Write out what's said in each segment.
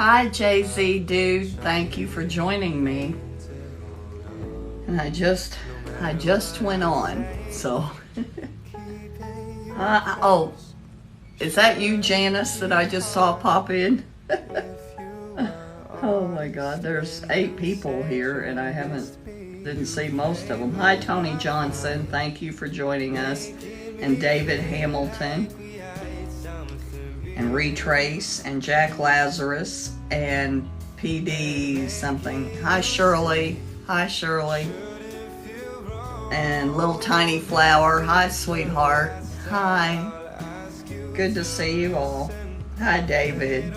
Hi, Jay-Z dude. Thank you for joining me. And I just went on. So, oh, is that you, Janice, that I just saw pop in? Oh my God, there's 8 people here, and I didn't see most of them. Hi, Tony Johnson. Thank you for joining us, and David Hamilton, and Retrace, and Jack Lazarus, and PD something. Hi, Shirley. Hi, Shirley. And Little Tiny Flower. Hi, sweetheart. Hi. Good to see you all. Hi, David.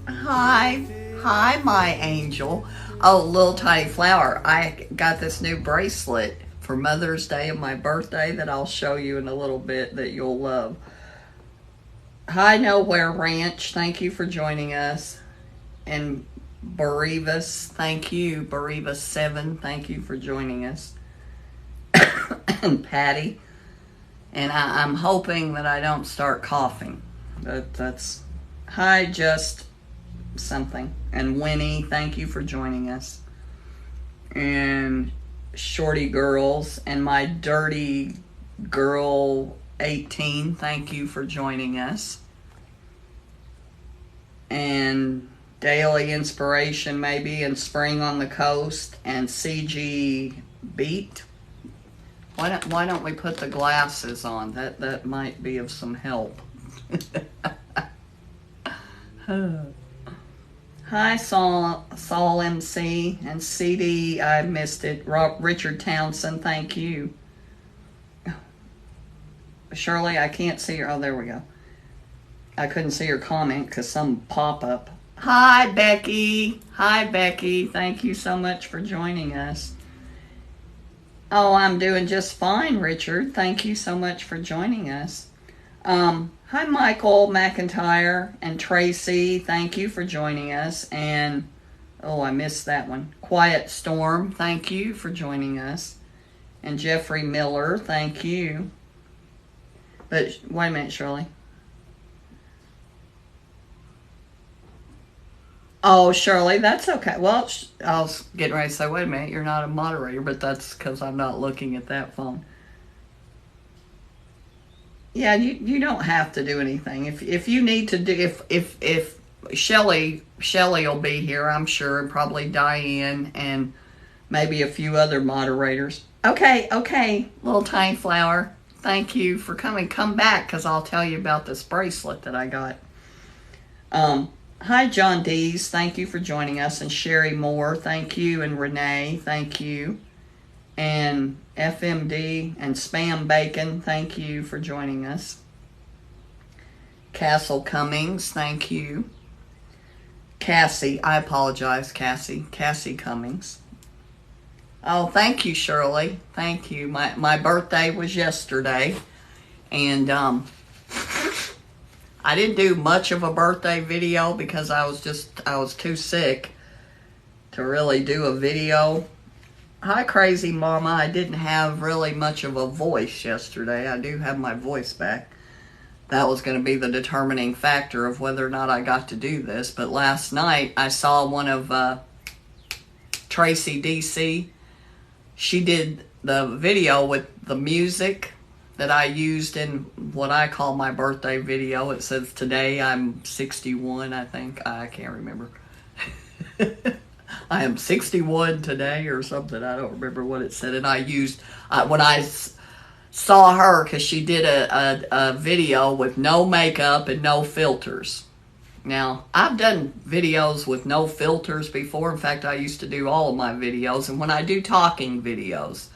Hi. Hi, my angel. Oh, Little Tiny Flower. I got this new bracelet for Mother's Day and my birthday that I'll show you in a little bit that you'll love. Hi, Nowhere Ranch. Thank you for joining us. And Barivas, thank you. Barivas 7, thank you for joining us. And Patty. And I'm hoping that I don't start coughing. That's hi, just something. And Winnie, thank you for joining us. And Shorty Girls and my Dirty Girl 18, thank you for joining us. And Daily Inspiration maybe, and Spring on the Coast, and CG Beat. Why don't we put the glasses on? That might be of some help. Hi, Saul MC, and CD, I missed it. Richard Townsend, thank you. Shirley, I can't see her. Oh, there we go. I couldn't see her comment because some pop-up. Hi, Becky. Hi, Becky. Thank you so much for joining us. Oh, I'm doing just fine, Richard. Thank you so much for joining us. Hi, Michael McIntyre and Tracy. Thank you for joining us. And, oh, I missed that one. Quiet Storm. Thank you for joining us. And Jeffrey Miller. Thank you. But, wait a minute, Shirley. Oh, Shirley, that's okay. Well, I was getting ready to say, wait a minute, you're not a moderator, but that's because I'm not looking at that phone. Yeah, you don't have to do anything. If you need to do, if Shelley will be here, I'm sure, and probably Diane and maybe a few other moderators. Okay, Little Tiny Flower, thank you for coming. Come back, because I'll tell you about this bracelet that I got. Hi, John Dees. Thank you for joining us. And Sherry Moore, thank you. And Renee, thank you. And FMD and Spam Bacon, thank you for joining us. Castle Cummings, thank you. Cassie, I apologize, Cassie. Cassie Cummings. Oh, thank you, Shirley. Thank you. My birthday was yesterday. And, I didn't do much of a birthday video because I was too sick to really do a video. Hi, Crazy Mama. I didn't have really much of a voice yesterday. I do have my voice back. That was going to be the determining factor of whether or not I got to do this. But last night I saw one of Tracy DC. She did the video with the music that I used in what I call my birthday video. It says today I'm 61, I think. I can't remember. I am 61 today or something. I don't remember what it said. And I used, when I saw her, because she did a video with no makeup and no filters. Now, I've done videos with no filters before. In fact, I used to do all of my videos. And when I do talking videos,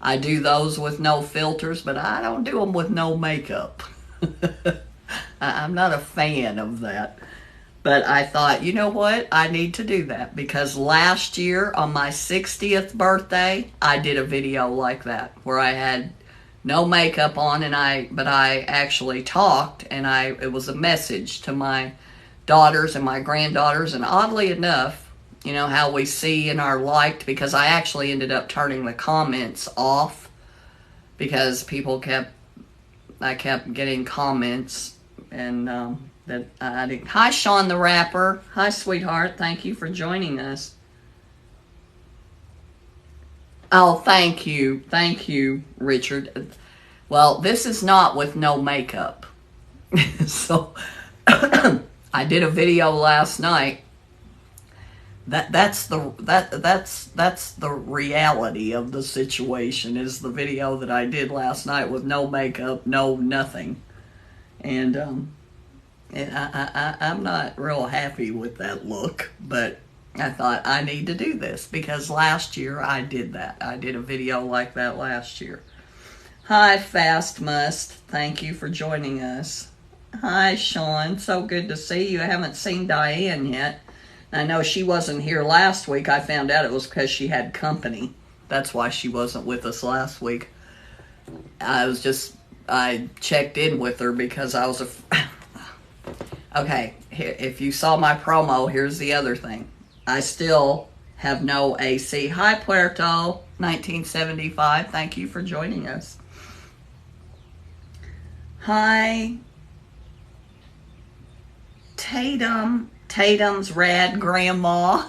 I do those with no filters, but I don't do them with no makeup. I'm not a fan of that. But I thought, you know what? I need to do that because last year on my 60th birthday, I did a video like that where I had no makeup on but I actually talked, and it was a message to my daughters and my granddaughters. And oddly enough, you know, how we see in our liked, because I actually ended up turning the comments off because I kept getting comments and that I didn't. Hi, Sean the Rapper. Hi, sweetheart. Thank you for joining us. Oh, thank you. Thank you, Richard. Well, this is not with no makeup. So, I did a video last night. That's the reality of the situation, is the video that I did last night with no makeup, no nothing. And I'm not real happy with that look, but I thought I need to do this because last year I did that. I did a video like that last year. Hi, Fast Must. Thank you for joining us. Hi, Sean. So good to see you. I haven't seen Diane yet. I know she wasn't here last week. I found out it was because she had company. That's why she wasn't with us last week. I checked in with her because I was okay, here, if you saw my promo, here's the other thing. I still have no AC. Hi, Puerto 1975. Thank you for joining us. Hi, Tatum's rad grandma.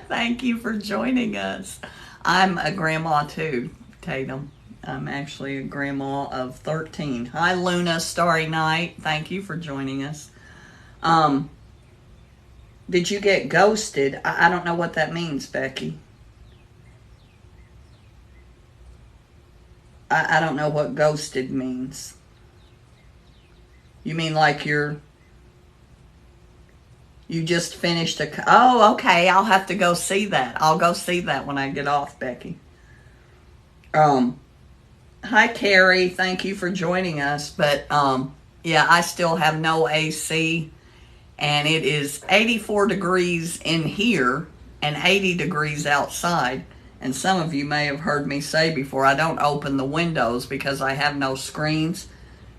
Thank you for joining us. I'm a grandma too, Tatum. I'm actually a grandma of 13. Hi, Luna Starry Night. Thank you for joining us. Did you get ghosted? I don't know what that means, Becky. I don't know what ghosted means. You mean like you just finished oh, okay, I'll have to go see that. I'll go see that when I get off, Becky. Hi, Carrie. Thank you for joining us. But, yeah, I still have no AC, and it is 84 degrees in here and 80 degrees outside. And some of you may have heard me say before, I don't open the windows because I have no screens.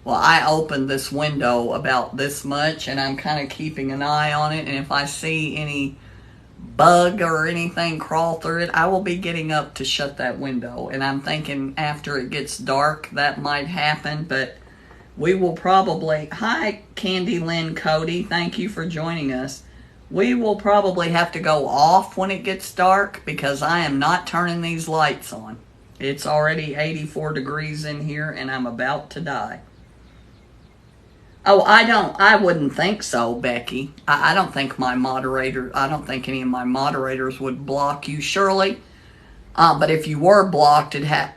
Well, I opened this window about this much, and I'm kind of keeping an eye on it. And if I see any bug or anything crawl through it, I will be getting up to shut that window. And I'm thinking after it gets dark, that might happen. But we will probably... Hi, Candy Lynn Cody. Thank you for joining us. We will probably have to go off when it gets dark because I am not turning these lights on. It's already 84 degrees in here, and I'm about to die. Oh, I wouldn't think so, Becky. I don't think I don't think any of my moderators would block you, Shirley. But if you were blocked, I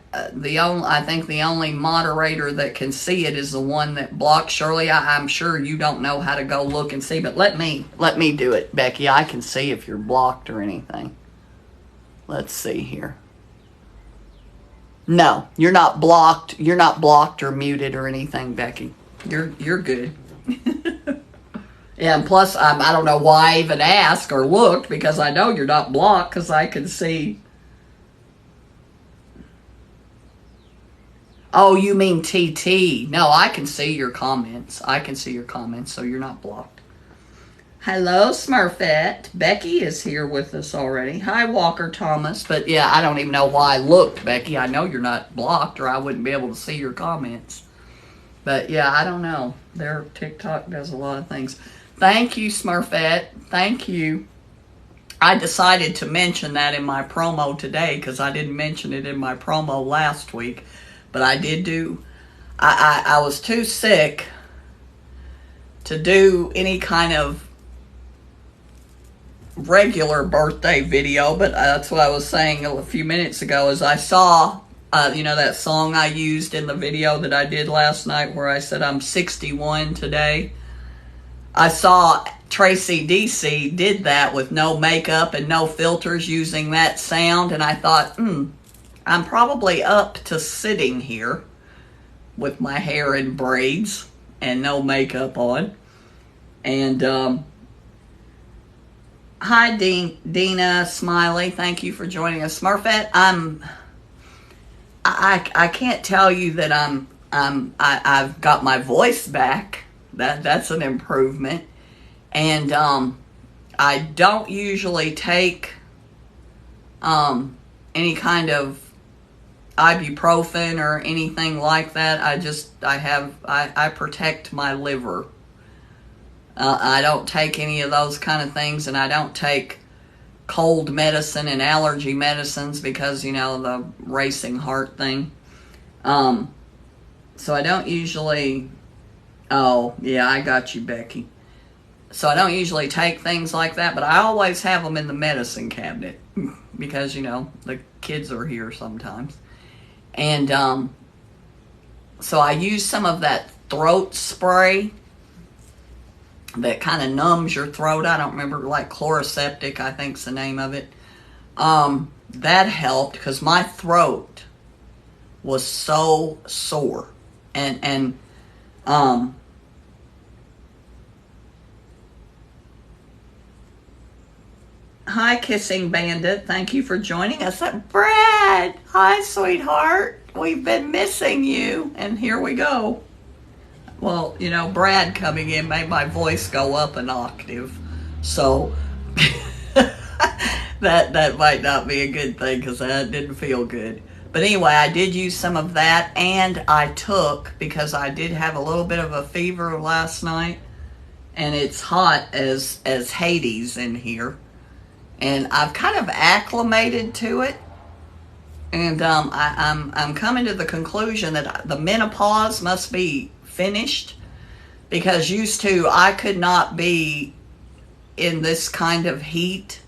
think the only moderator that can see it is the one that blocked Shirley. I'm sure you don't know how to go look and see, but let me do it, Becky. I can see if you're blocked or anything. Let's see here. No, you're not blocked. You're not blocked or muted or anything, Becky. You're good. Yeah, and plus, I don't know why I even asked or looked, because I know you're not blocked, because I can see. Oh, you mean TT. No, I can see your comments. I can see your comments, so you're not blocked. Hello, Smurfette. Becky is here with us already. Hi, Walker Thomas. But yeah, I don't even know why I looked, Becky. I know you're not blocked, or I wouldn't be able to see your comments. But yeah, I don't know. Their TikTok does a lot of things. Thank you, Smurfette. Thank you. I decided to mention that in my promo today because I didn't mention it in my promo last week. But I did do... I was too sick to do any kind of regular birthday video. But that's what I was saying a few minutes ago, is I saw... you know that song I used in the video that I did last night where I said I'm 61 today? I saw Tracy DC did that with no makeup and no filters using that sound, and I thought, I'm probably up to sitting here with my hair in braids and no makeup on. And, hi, Dina Smiley. Thank you for joining us. Smurfette, I can't tell you that I've got my voice back. That's an improvement. And I don't usually take any kind of ibuprofen or anything like that. I protect my liver. I don't take any of those kind of things, and I don't take cold medicine and allergy medicines because, the racing heart thing. So I don't usually, oh, yeah, I got you, Becky. So I don't usually take things like that, but I always have them in the medicine cabinet because, the kids are here sometimes. And so I use some of that throat spray that kind of numbs your throat. I don't remember, like Chloraseptic, I think's the name of it. That helped because my throat was so sore. And hi, Kissing Bandit. Thank you for joining us. Brad, hi, sweetheart. We've been missing you. And here we go. Well, Brad coming in made my voice go up an octave. So that might not be a good thing because that didn't feel good. But anyway, I did use some of that, and I took, because I did have a little bit of a fever last night, and it's hot as Hades in here. And I've kind of acclimated to it. And I'm coming to the conclusion that the menopause must be finished, because used to I could not be in this kind of heat.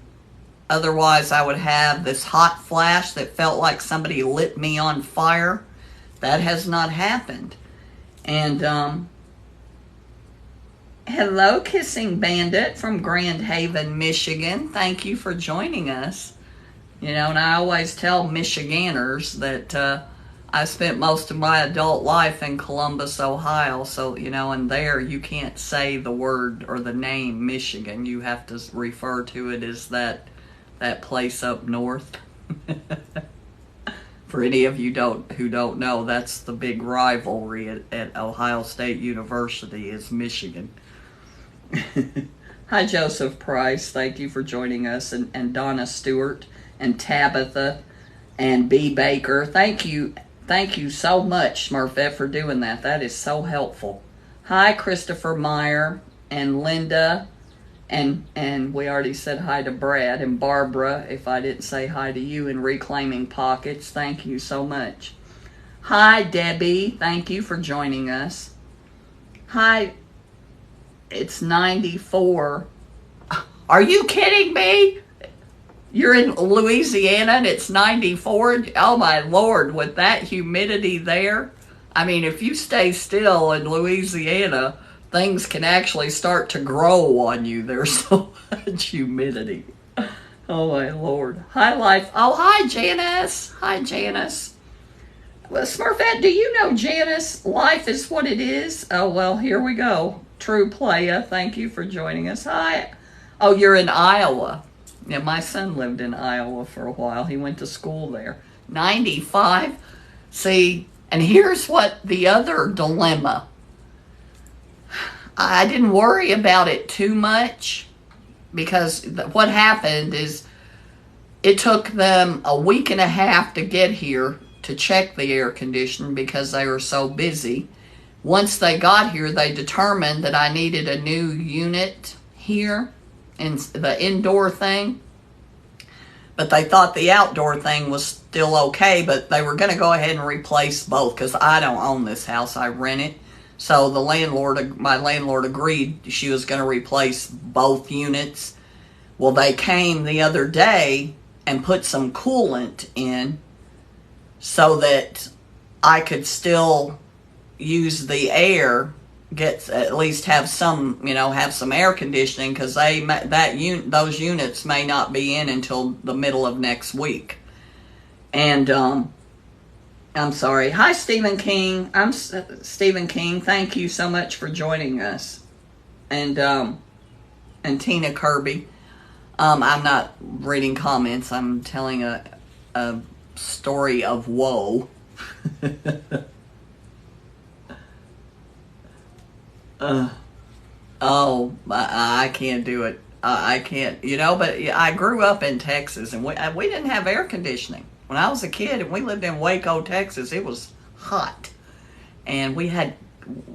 Otherwise I would have this hot flash that felt like somebody lit me on fire. That has not happened. And hello, Kissing Bandit from Grand Haven, Michigan. Thank you for joining us. And I always tell Michiganders that I spent most of my adult life in Columbus, Ohio. So, and there you can't say the word or the name Michigan. You have to refer to it as that place up north. For any of you who don't know, that's the big rivalry at Ohio State University is Michigan. Hi, Joseph Price. Thank you for joining us. And Donna Stewart and Tabitha and B. Baker. Thank you so much, Smurfette, for doing that. That is so helpful. Hi, Christopher Meyer and Linda. And we already said hi to Brad and Barbara, if I didn't say hi to you, in Reclaiming Pockets. Thank you so much. Hi, Debbie. Thank you for joining us. Hi, it's 94. Are you kidding me? You're in Louisiana and it's 94? Oh my Lord, with that humidity there. I mean, if you stay still in Louisiana, things can actually start to grow on you. There's so much humidity. Oh my Lord. Hi, Life. Oh, hi, Janice. Hi, Janice. Well, Smurfette, do you know Janice? Life is what it is. Oh, well, here we go. True Playa, thank you for joining us. Hi. Oh, you're in Iowa. Yeah, my son lived in Iowa for a while. He went to school there. 95. See, and here's what the other dilemma. I didn't worry about it too much because what happened is it took them a week and a half to get here to check the air conditioning because they were so busy. Once they got here, they determined that I needed a new unit here in the indoor thing. But they thought the outdoor thing was still okay, but they were going to go ahead and replace both because I don't own this house. I rent it. So my landlord agreed she was going to replace both units. Well, they came the other day and put some coolant in so that I could still use the air, at least have some air conditioning, because those units may not be in until the middle of next week. And I'm sorry. Hi, Stephen King. I'm Stephen King. Thank you so much for joining us. And Tina Kirby. I'm not reading comments. I'm telling a story of woe. I can't do it. I can't, but I grew up in Texas, and we didn't have air conditioning. When I was a kid and we lived in Waco, Texas, it was hot. And we had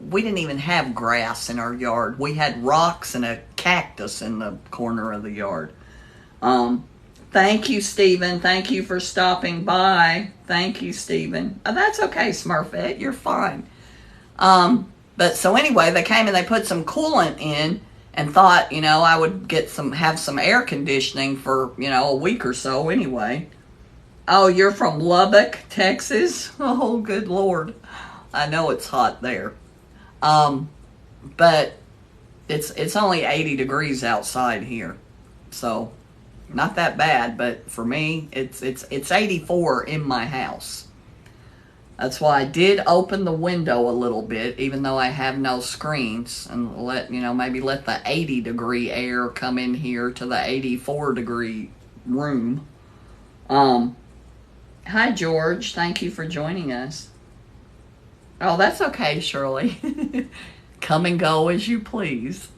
we didn't even have grass in our yard. We had rocks and a cactus in the corner of the yard. Thank you, Stephen. Thank you for stopping by. Thank you, Stephen. That's okay, Smurfette. You're fine. But so anyway, they came and they put some coolant in and thought, I would have some air conditioning for, a week or so anyway. Oh, you're from Lubbock, Texas? Oh, good Lord. I know it's hot there. But it's only 80 degrees outside here. So, not that bad, but for me, it's 84 in my house. That's why I did open the window a little bit, even though I have no screens, and maybe let the 80 degree air come in here to the 84 degree room. Hi, George. Thank you for joining us. Oh, that's okay, Shirley. Come and go as you please.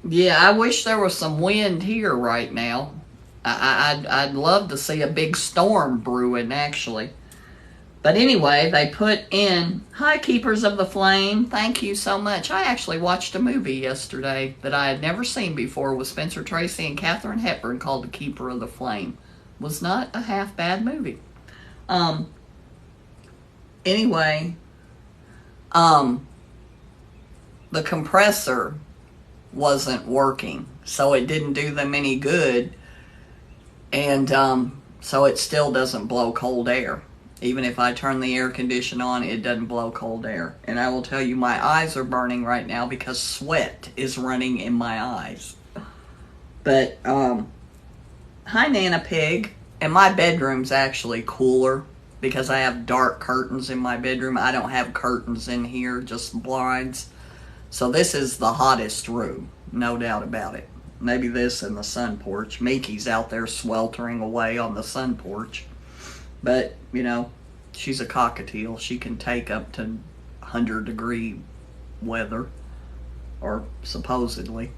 Yeah, I wish there was some wind here right now. I'd love to see a big storm brewing, actually. But anyway, they put in, hi, Keepers of the Flame. Thank you so much. I actually watched a movie yesterday that I had never seen before with Spencer Tracy and Katharine Hepburn called The Keeper of the Flame. Was not a half bad movie. Anyway, the compressor wasn't working, so it didn't do them any good, and so it still doesn't blow cold air. Even if I turn the air conditioner on, it doesn't blow cold air. And I will tell you, my eyes are burning right now because sweat is running in my eyes. But hi, Nana Pig. And my bedroom's actually cooler because I have dark curtains in my bedroom. I don't have curtains in here, just blinds. So this is the hottest room, no doubt about it. Maybe this and the sun porch. Miki's out there sweltering away on the sun porch. But, she's a cockatiel. She can take up to 100 degree weather. Or supposedly.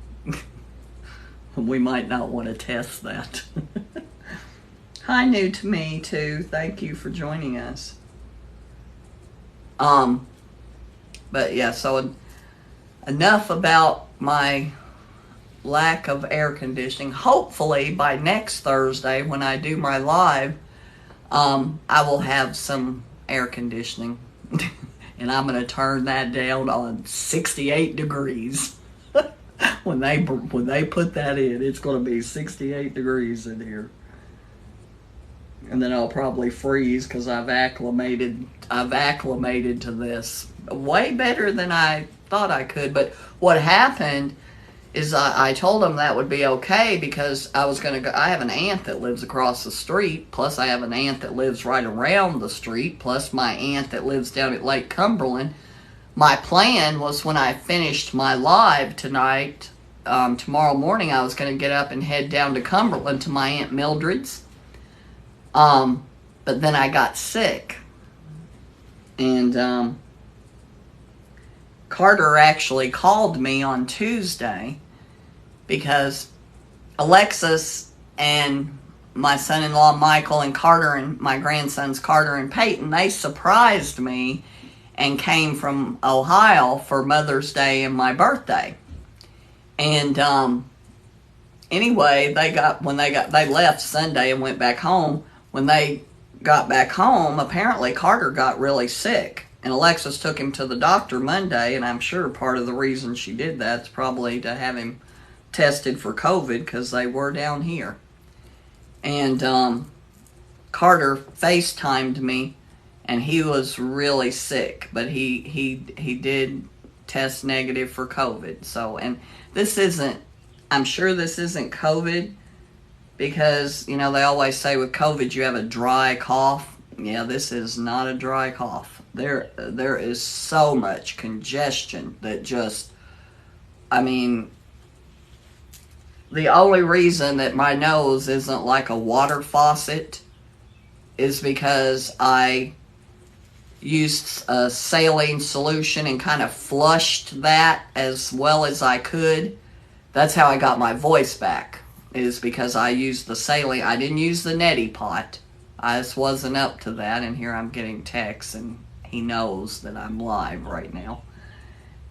We might not want to test that. Hi, new to me, too. Thank you for joining us. But yeah, so enough about my lack of air conditioning. Hopefully by next Thursday when I do my live, I will have some air conditioning. And I'm going to turn that down on 68 degrees. When they put that in, it's going to be 68 degrees in here. And then I'll probably freeze because I've acclimated to this way better than I thought I could. But what happened is I told them that would be okay because I was going to go. I have an aunt that lives across the street, plus I have an aunt that lives right around the street, plus my aunt that lives down at Lake Cumberland. My plan was when I finished my live tonight, tomorrow morning, I was going to get up and head down to Cumberland to my Aunt Mildred's. But then I got sick. And Carter actually called me on Tuesday because Alexis and my son-in-law Michael and Carter and my grandsons Carter and Peyton, they surprised me and came from Ohio for Mother's Day and my birthday. And anyway, they left Sunday and went back home. When they got back home, apparently Carter got really sick. And Alexis took him to the doctor Monday, and I'm sure part of the reason she did that is probably to have him tested for COVID because they were down here. And Carter FaceTimed me, and he was really sick, but he did test negative for COVID. So, and I'm sure this isn't COVID because, they always say with COVID you have a dry cough. Yeah, this is not a dry cough. There is so much congestion that the only reason that my nose isn't like a water faucet is because I used a saline solution and kind of flushed that as well as I could. That's how I got my voice back, is because I used the saline. I didn't use the neti pot. I just wasn't up to that, and here I'm getting texts, and he knows that I'm live right now.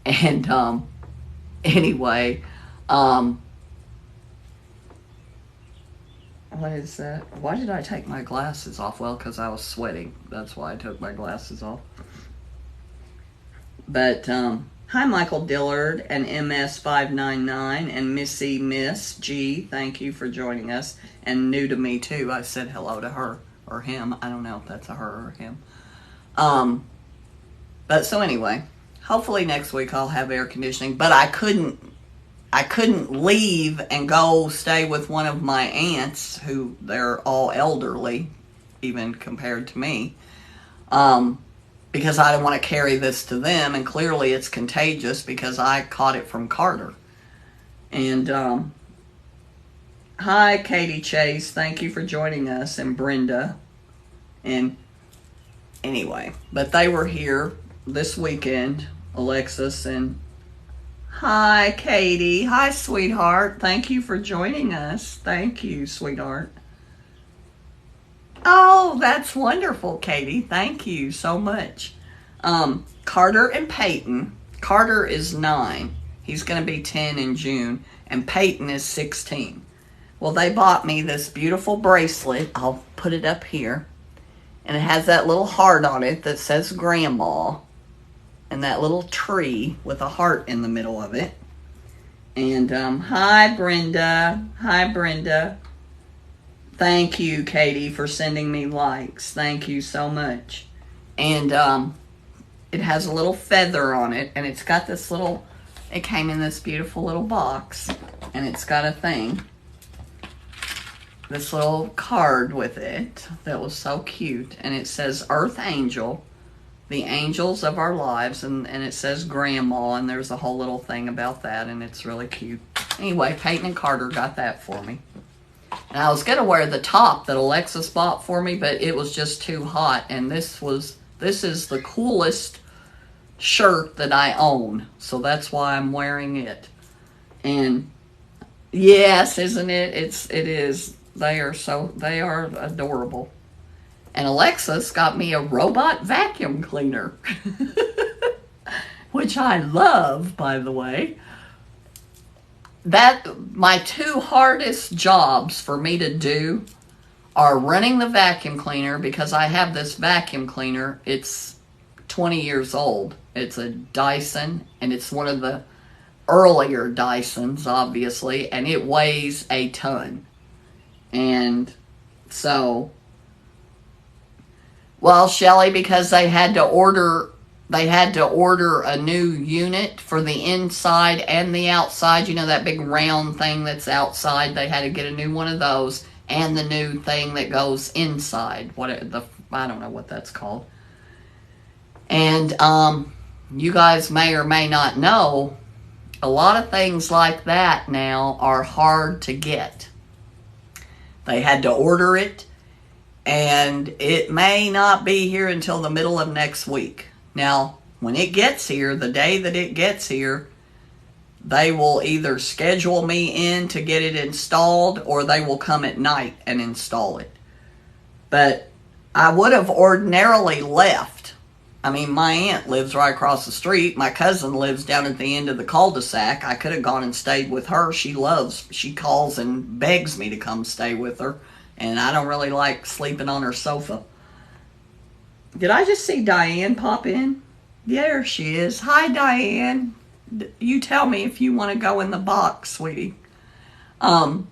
And anyway, what is that? Why did I take my glasses off? Well, because I was sweating. That's why I took my glasses off. But hi, Michael Dillard and MS599 and Missy Miss G. Thank you for joining us. And new to me too. I said hello to her or him. I don't know if that's a her or him. But so anyway, hopefully next week I'll have air conditioning. But I couldn't leave and go stay with one of my aunts, who they're all elderly, even compared to me, because I don't want to carry this to them, and clearly it's contagious because I caught it from Carter. And hi, Katie Chase, thank you for joining us, and Brenda. And anyway, but they were here this weekend, Alexis and hi, Katie. Hi, sweetheart. Thank you for joining us. Thank you, sweetheart. Oh, that's wonderful, Katie. Thank you so much. Carter and Peyton. Carter is 9. He's going to be 10 in June. And Peyton is 16. Well, they bought me this beautiful bracelet. I'll put it up here. And it has that little heart on it that says Grandma. And that little tree with a heart in the middle of it. And hi, Brenda. Hi, Brenda. Thank you, Katie, for sending me likes. Thank you so much. And it has a little feather on it, and it's got this little, it came in this beautiful little box, and it's got a thing, this little card with it that was so cute, and it says Earth Angel, the angels of our lives, and it says Grandma, and there's a whole little thing about that, and it's really cute. Anyway, Peyton and Carter got that for me. And I was going to wear the top that Alexis bought for me, but it was just too hot, and this is the coolest shirt that I own, so that's why I'm wearing it. And yes, isn't it? It is. They are adorable. And Alexis got me a robot vacuum cleaner, which I love, by the way. My 2 hardest jobs for me to do are running the vacuum cleaner, because I have this vacuum cleaner. It's 20 years old. It's a Dyson, and it's one of the earlier Dysons, obviously, and it weighs a ton. And so, well, Shelly, because they had to order a new unit for the inside and the outside. You know, that big round thing that's outside. They had to get a new one of those, and the new thing that goes inside. I don't know what that's called. And you guys may or may not know, a lot of things like that now are hard to get. They had to order it, and it may not be here until the middle of next week. Now, when it gets here, the day that it gets here, they will either schedule me in to get it installed, or they will come at night and install it. But I would have ordinarily left. I mean, my aunt lives right across the street. My cousin lives down at the end of the cul-de-sac. I could have gone and stayed with her. She calls and begs me to come stay with her. And I don't really like sleeping on her sofa. Did I just see Diane pop in? There she is. Hi, Diane. You tell me if you want to go in the box, sweetie. Oh,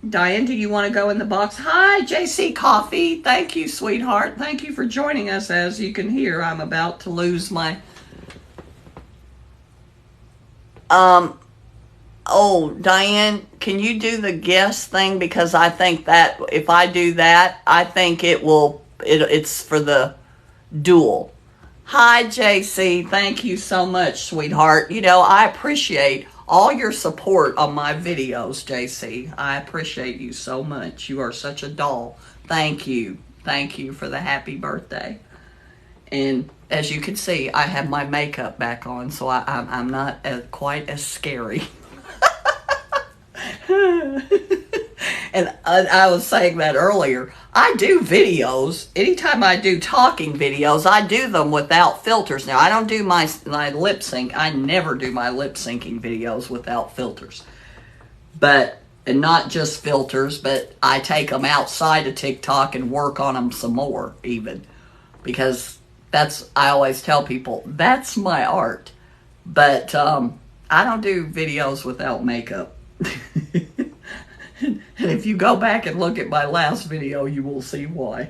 Diane, do you want to go in the box? Hi, JC Coffee. Thank you, sweetheart. Thank you for joining us. As you can hear, I'm about to lose my... Oh, Diane, can you do the guess thing? Because I think that if I do that, I think it's for the duel. Hi, JC. Thank you so much, sweetheart. You know, I appreciate all your support on my videos, JC. I appreciate you so much. You are such a doll. Thank you. Thank you for the happy birthday. And as you can see, I have my makeup back on, so I'm not quite as scary. And I was saying that earlier. I do videos. Anytime I do talking videos, I do them without filters. Now, I don't do my lip sync. I never do my lip syncing videos without filters. But, and not just filters, but I take them outside of TikTok and work on them some more, even. Because I always tell people, that's my art. But I don't do videos without makeup. And if you go back and look at my last video, you will see why.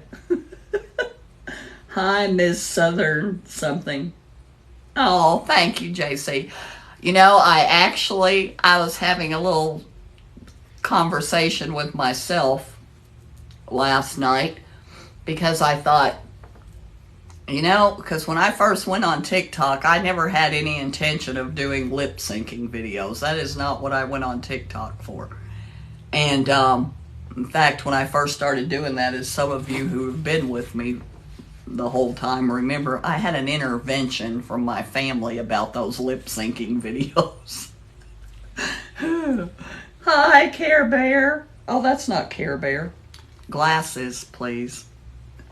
Hi, Miss Southern something. Oh, thank you, JC. You know, I was having a little conversation with myself last night because I thought, you know, because when I first went on TikTok, I never had any intention of doing lip syncing videos. That is not what I went on TikTok for. And in fact, when I first started doing that, as some of you who have been with me the whole time remember, I had an intervention from my family about those lip syncing videos. Hi, Care Bear. Oh, that's not Care Bear. Glasses, please.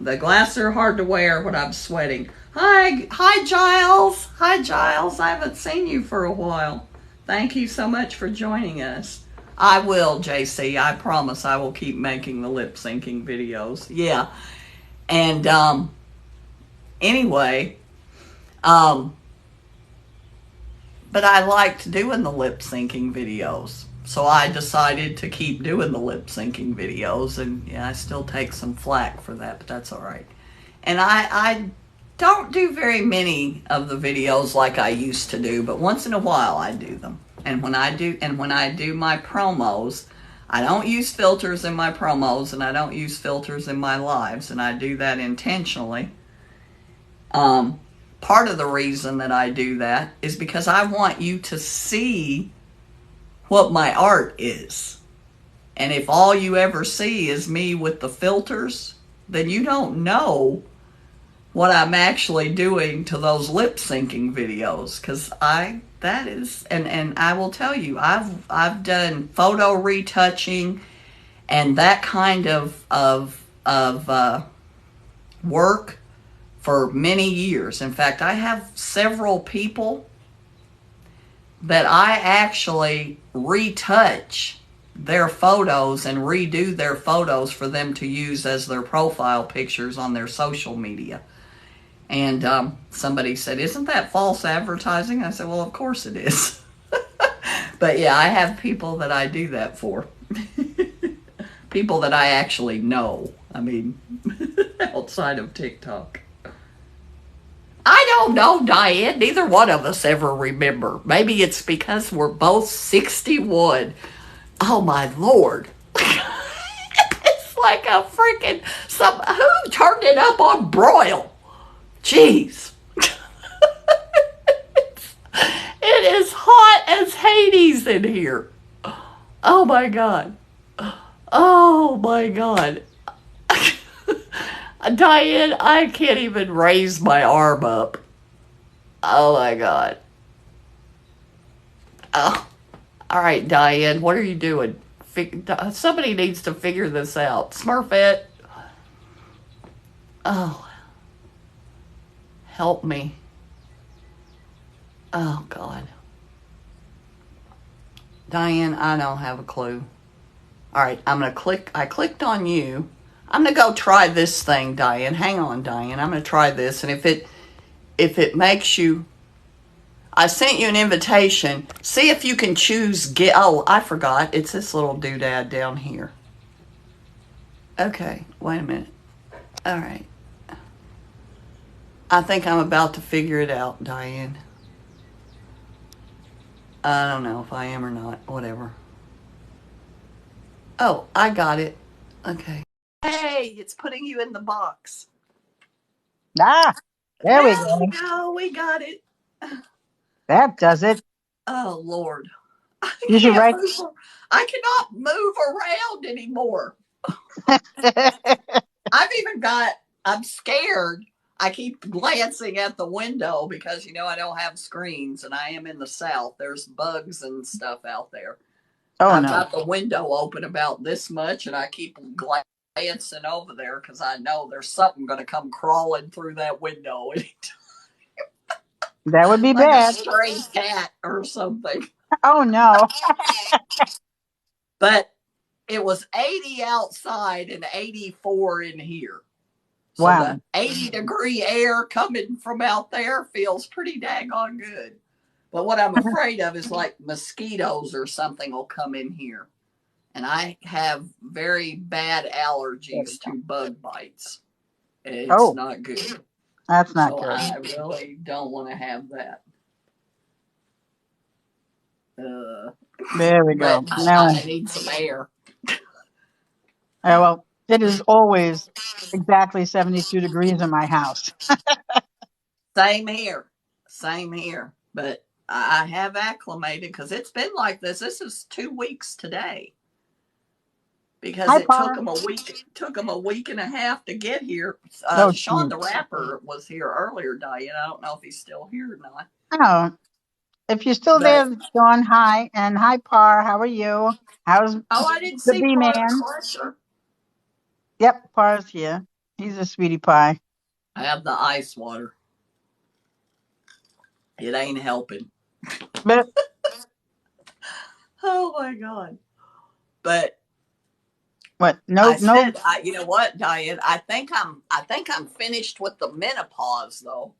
The glasses are hard to wear when I'm sweating. Hi, Giles. Hi, Giles. I haven't seen you for a while. Thank you so much for joining us. I will, JC. I promise I will keep making the lip syncing videos. Yeah. And anyway, but I liked doing the lip syncing videos. So I decided to keep doing the lip syncing videos. And yeah, I still take some flack for that, but that's all right. And I don't do very many of the videos like I used to do, but once in a while I do them. And when I do my promos, I don't use filters in my promos and I don't use filters in my lives, and I do that intentionally. Part of the reason that I do that is because I want you to see what my art is. And if all you ever see is me with the filters, then you don't know what I'm actually doing to those lip syncing videos. Because and I will tell you, I've done photo retouching and that kind of work for many years. In fact, I have several people that I actually retouch their photos and redo their photos for them to use as their profile pictures on their social media. And somebody said, isn't that false advertising? I said, well, of course it is. But yeah, I have people that I do that for. People that I actually know. I mean, outside of TikTok. I don't know, Diane. Neither one of us ever remember. Maybe it's because we're both 61. Oh, my Lord. It's like a freaking... Who turned it up on broil? Jeez. It is hot as Hades in here. Oh, my God. Oh, my God. Diane, I can't even raise my arm up. Oh my God. Oh, all right, Diane, what are you doing? Somebody needs to figure this out. Smurfette. Oh, help me. Oh God. Diane, I don't have a clue. All right, I'm going to click. I clicked on you. I'm going to go try this thing, Diane. Hang on, Diane. I'm going to try this. And if it makes you... I sent you an invitation. See if you can choose... Oh, I forgot. It's this little doodad down here. Okay, wait a minute. All right. I think I'm about to figure it out, Diane. I don't know if I am or not. Whatever. Oh, I got it. Okay. Hey, it's putting you in the box. Ah, there we Well, go. no, we got it. That does it. Oh, Lord. You should write. I cannot move around anymore. I'm scared. I keep glancing at the window because, I don't have screens and I am in the South. There's bugs and stuff out there. Oh I've no. got the window open about this much, and I keep glancing over there because I know there's something going to come crawling through that window, That would be like a bad. stray cat or something. Oh no. But it was 80 outside and 84 in here. So the Wow. 80-degree air coming from out there feels pretty daggone good. But what I'm afraid of is like mosquitoes or something will come in here. And I have very bad allergies to bug bites. It's Oh, not good. that's not So good. I really don't want to have that. There we But go. Now, I need some air. well, it is always exactly 72 degrees in my house. Same here. Same here. But I have acclimated because it's been like this. This is 2 weeks today. Because Hi, it took Par. them a week. Took them a week and a half to get here. Oh, Sean geez. the rapper was here earlier, Diane. I don't know if he's still here or not. Oh, if you're still But there, Sean, hi. And hi, Par. How are you? How's I didn't the see bee man? pressure. Yep, Par's here. He's a sweetie pie. I have the ice water. It ain't helping. But Oh my god! But what? I No, no. said, you know what, Diane? I think I'm finished with the menopause though,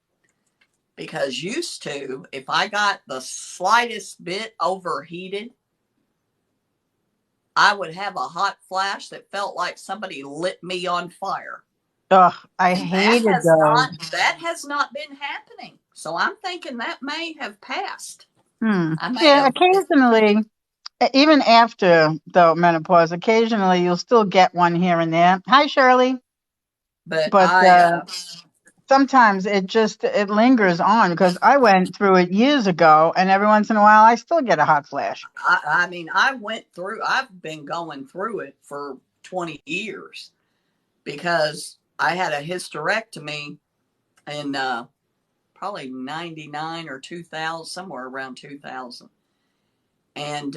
because used to, if I got the slightest bit overheated, I would have a hot flash that felt like somebody lit me on fire. Ugh, I And that hated has those. not that has not been happening. So I'm thinking that may have passed. I may Yeah, have. occasionally, even after the menopause, occasionally you'll still get one here and there. Hi, Shirley. But But sometimes it lingers on because I went through it years ago, and every once in a while I still get a hot flash. I mean, I've been going through it for 20 years because I had a hysterectomy in probably 99 or 2000, somewhere around 2000. And,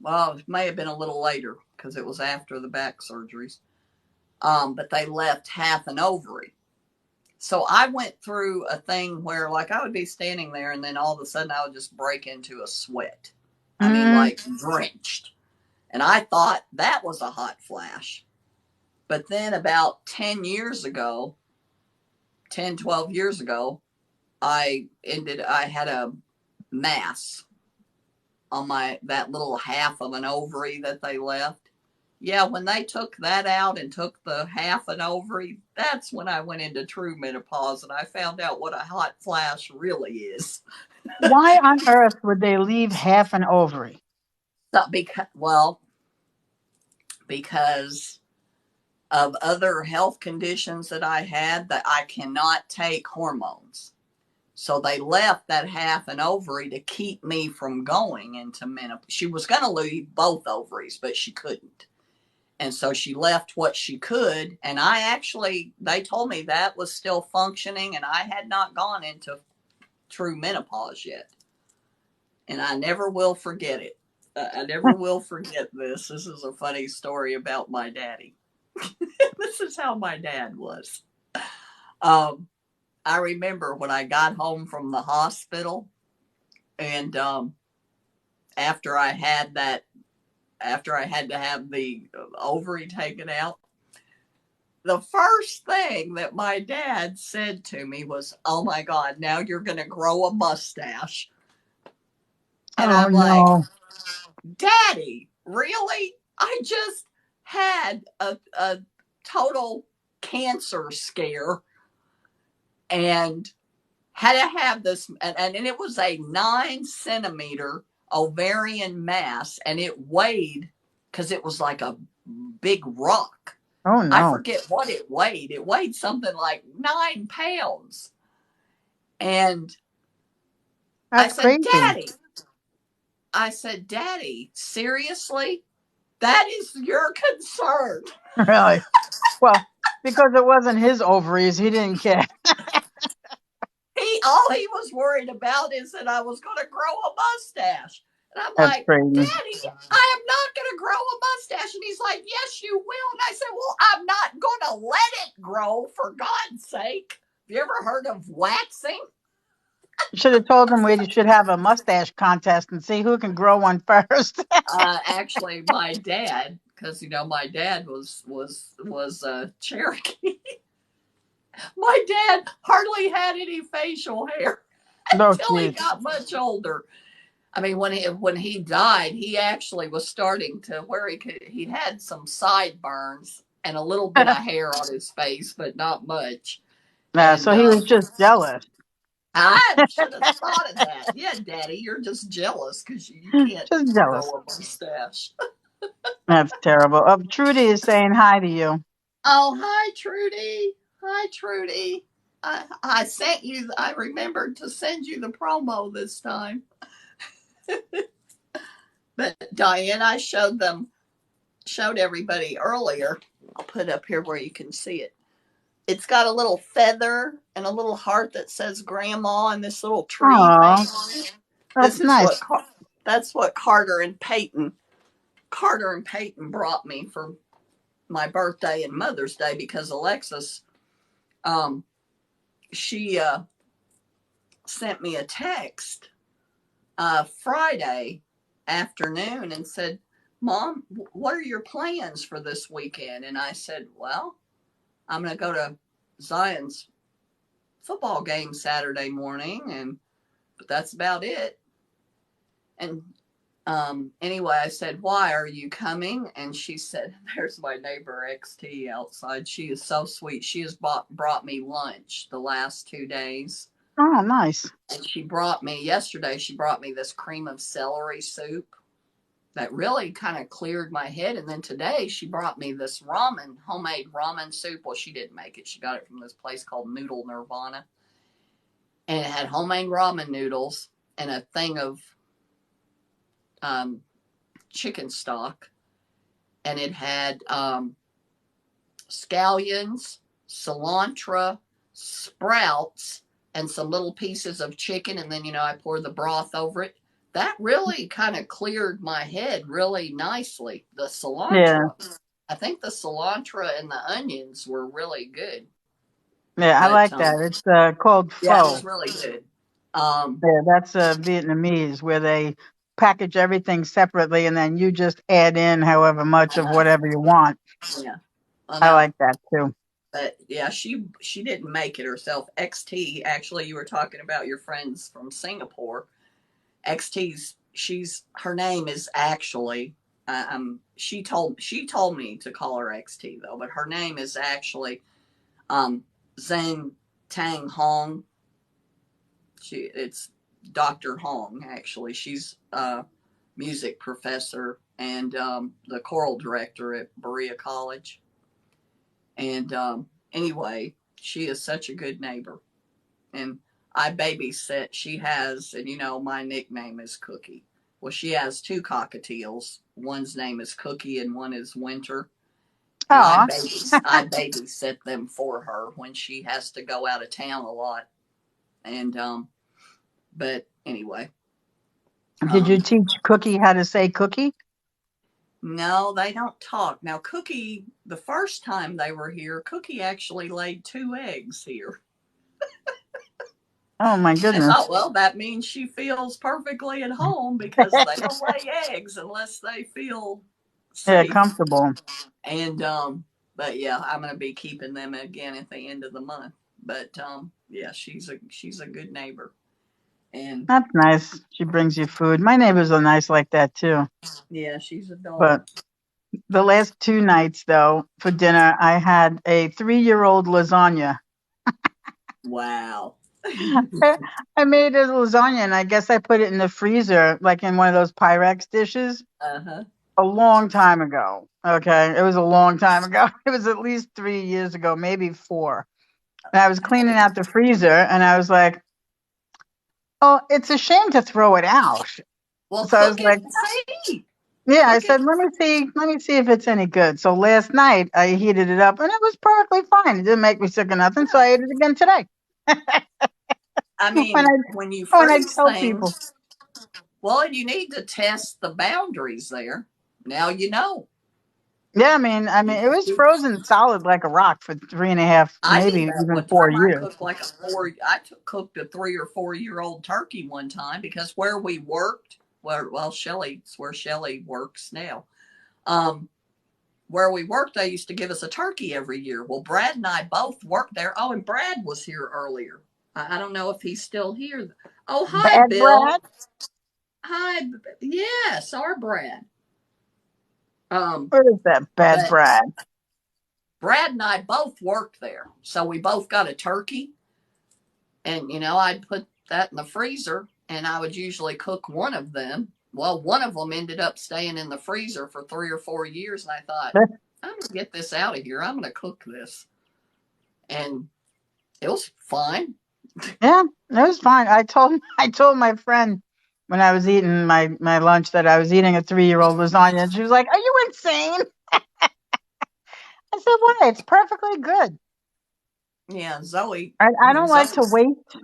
well, it may have been a little later because it was after the back surgeries. But they left half an ovary. So I went through a thing where, like, I would be standing there and then all of a sudden I would just break into a sweat. I mean, Mm, like drenched. And I thought that was a hot flash. But then about 10 years ago, 10, 12 years ago, I had a mass on that little half of an ovary that they left. Yeah, when they took that out and took the half an ovary, that's when I went into true menopause and I found out what a hot flash really is. why on earth would they leave half an ovary? Because of other health conditions that I had that I cannot take hormones. So they left that half an ovary to keep me from going into menopause. She was going to leave both ovaries, but she couldn't. And so she left what she could. And they told me that was still functioning and I had not gone into true menopause yet. And I never will forget it. I never will forget this. This is a funny story about my daddy. This is how my dad was. Um, I remember when I got home from the hospital and after I had that, after I had to have the ovary taken out, the first thing that my dad said to me was, "Oh my God, now you're going to grow a mustache." And Oh I'm like, no. Daddy, really? I just had a total cancer scare and had to have this, and it was a 9 centimeter ovarian mass, and it weighed, because it was like a big rock. Oh I no. forget what it weighed. It weighed something like 9 pounds. And I That's said, crazy. Daddy, seriously? That is your concern. Really? Well, because it wasn't his ovaries, he didn't care. All he was worried about is that I was going to grow a mustache. And I'm That's like, crazy. Daddy, I am not going to grow a mustache. And he's like, yes, you will. And I said, well, I'm not going to let it grow, for God's sake. Have you ever heard of waxing? You should have told them we should have a mustache contest and see who can grow one first. Actually, my dad, because my dad was Cherokee. My dad hardly had any facial hair No, until he geez. got much older. I mean, when he died, he actually was starting to where he had some sideburns and a little bit of hair on his face, but not much. Yeah, And so he was just jealous. I should have thought of that. Yeah, Daddy, you're just jealous because you can't Just grow jealous. a mustache. That's terrible. Trudy is saying hi to you. Oh, hi, Trudy. Hi, Trudy. I sent you. I remembered to send you the promo this time. But Diane, I showed everybody earlier. I'll put it up here where you can see it. It's got a little feather and a little heart that says Grandma and this little tree thing Oh, on it. This that's is nice. that's what Carter and Peyton brought me for my birthday and Mother's Day because Alexis, she sent me a text Friday afternoon and said, Mom, what are your plans for this weekend? And I said, well, I'm going to go to Zion's football game Saturday morning, but that's about it. And anyway, I said, why are you coming? And she said, there's my neighbor XT outside. She is so sweet. She has brought me lunch the last 2 days. Oh, nice. And yesterday, she brought me this cream of celery soup that really kind of cleared my head. And then today she brought me this homemade ramen soup. Well, she didn't make it. She got it from this place called Noodle Nirvana. And it had homemade ramen noodles and a thing of chicken stock. And it had scallions, cilantro, sprouts, and some little pieces of chicken. And then, I poured the broth over it. That really kind of cleared my head really nicely. The cilantro. Yeah. I think the cilantro and the onions were really good. Yeah, I But like that. It's called yeah, it pho. was really good. Yeah, that's Vietnamese where they package everything separately and then you just add in however much of whatever you want. Yeah, I I know. like that too. But yeah, she didn't make it herself. XT, actually, you were talking about your friends from Singapore. Her name is actually she told me to call her XT though, but her name is actually Zhang Tang Hong. It's Dr. Hong actually. She's a music professor and the choral director at Berea College. And anyway, she is such a good neighbor. And I babysit. She has, and my nickname is Cookie. Well, she has 2 cockatiels. One's name is Cookie and one is Winter. And Oh, I babysit them for her when she has to go out of town a lot. And but anyway. did you teach Cookie how to say cookie? No, they don't talk. Now, Cookie, the first time they were here, Cookie actually laid 2 eggs here. Oh my I goodness. thought, well, that means she feels perfectly at home because they don't lay eggs unless they feel Yeah, safe. comfortable. And but yeah, I'm gonna be keeping them again at the end of the month. But yeah, she's a good neighbor. And That's nice. She brings you food. My neighbors are nice like that too. yeah, she's a doll. But the last 2 nights though, for dinner, I had a 3-year-old lasagna. Wow. I made a lasagna and I guess I put it in the freezer, like in one of those Pyrex dishes, Uh-huh. a long time ago. Okay. It was a long time ago. It was at least 3 years ago, maybe 4. And I was cleaning out the freezer and I was like, oh, it's a shame to throw it out. Well, So I was cook like, it. See. yeah, I Cook it. said, let me see if it's any good. So last night I heated it up and it was perfectly fine. It didn't make me sick or nothing. So I ate it again today. I when mean, I when you when I freeze tell people, things, Well, and you need to test the boundaries there. Now you know. Yeah, I mean, it was frozen solid like a rock for 3.5, I maybe did that even one 4 years. cooked a 3 or 4 year old turkey one time because where we worked, well, Shelley's where Shelley works now. Um, where we worked, they used to give us a turkey every year. Well, Brad and I both worked there. Oh, and Brad was here earlier. I don't know if he's still here. Oh, hi, Bad Bill. Brad? Hi, yes, our Brad. Um, What is that, Bad but Brad? Brad and I both worked there, so we both got a turkey, and I'd put that in the freezer, and I would usually cook one of them. Well, one of them ended up staying in the freezer for 3 or 4 years, and I thought, I'm gonna get this out of here. I'm gonna cook this, and it was fine. Yeah, it was fine. I told my friend when I was eating my lunch that I was eating a 3-year-old lasagna, and she was like, "Are you insane?" I said, "Why? It's perfectly good. Yeah, Zoe. I don't like Zoe. to waste.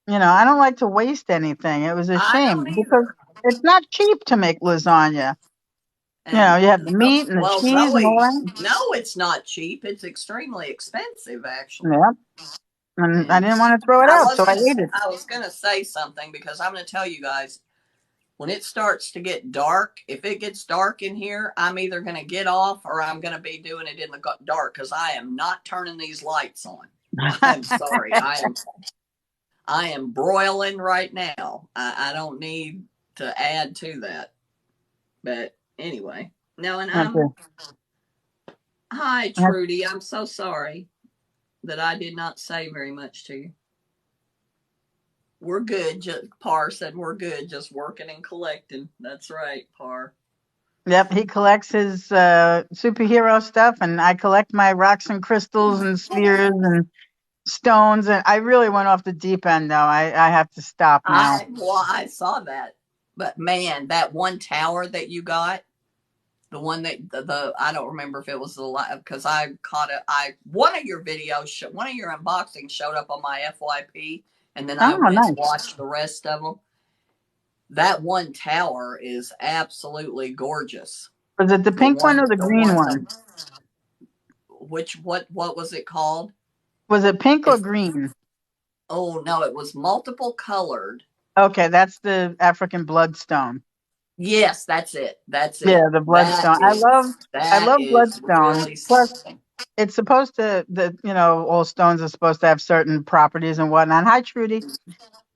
I don't like to waste anything. It was a I shame don't because either. it's not cheap to make lasagna. And You have the meat and the well, cheese and all Zoe, that. no, it's not cheap. It's extremely expensive, actually. Yeah, and I And didn't want to throw it I out, was so I gonna ate say, it. I was gonna say something because I'm gonna tell you guys when it starts to get dark. If it gets dark in here, I'm either gonna get off or I'm gonna be doing it in the dark because I am not turning these lights on. I'm sorry. I am broiling right now. I don't need to add to that. But anyway, no, and Okay. hi, Trudy. I'm so sorry that I did not say very much to you. We're good. Par said we're good. Just working and collecting. That's right, Par. Yep, he collects his superhero stuff, and I collect my rocks and crystals and spheres and stones. And I really went off the deep end, though. I have to stop now. I saw that, but man, that one tower that you got, the one that the I don't remember if it was the live because I caught it. One of your videos, one of your unboxings showed up on my FYP, and then I Oh, went and nice. watched the rest of them. That one tower is absolutely gorgeous. Was it the pink one or the The green one, one? what was it called? Was it pink or It's green? Oh no, it was multiple colored. Okay, that's the African bloodstone. Yes, that's it. That's Yeah, it. the That bloodstone. is I that love is bloodstone. really Plus, something. it's supposed to all stones are supposed to have certain properties and whatnot. Hi, Trudy.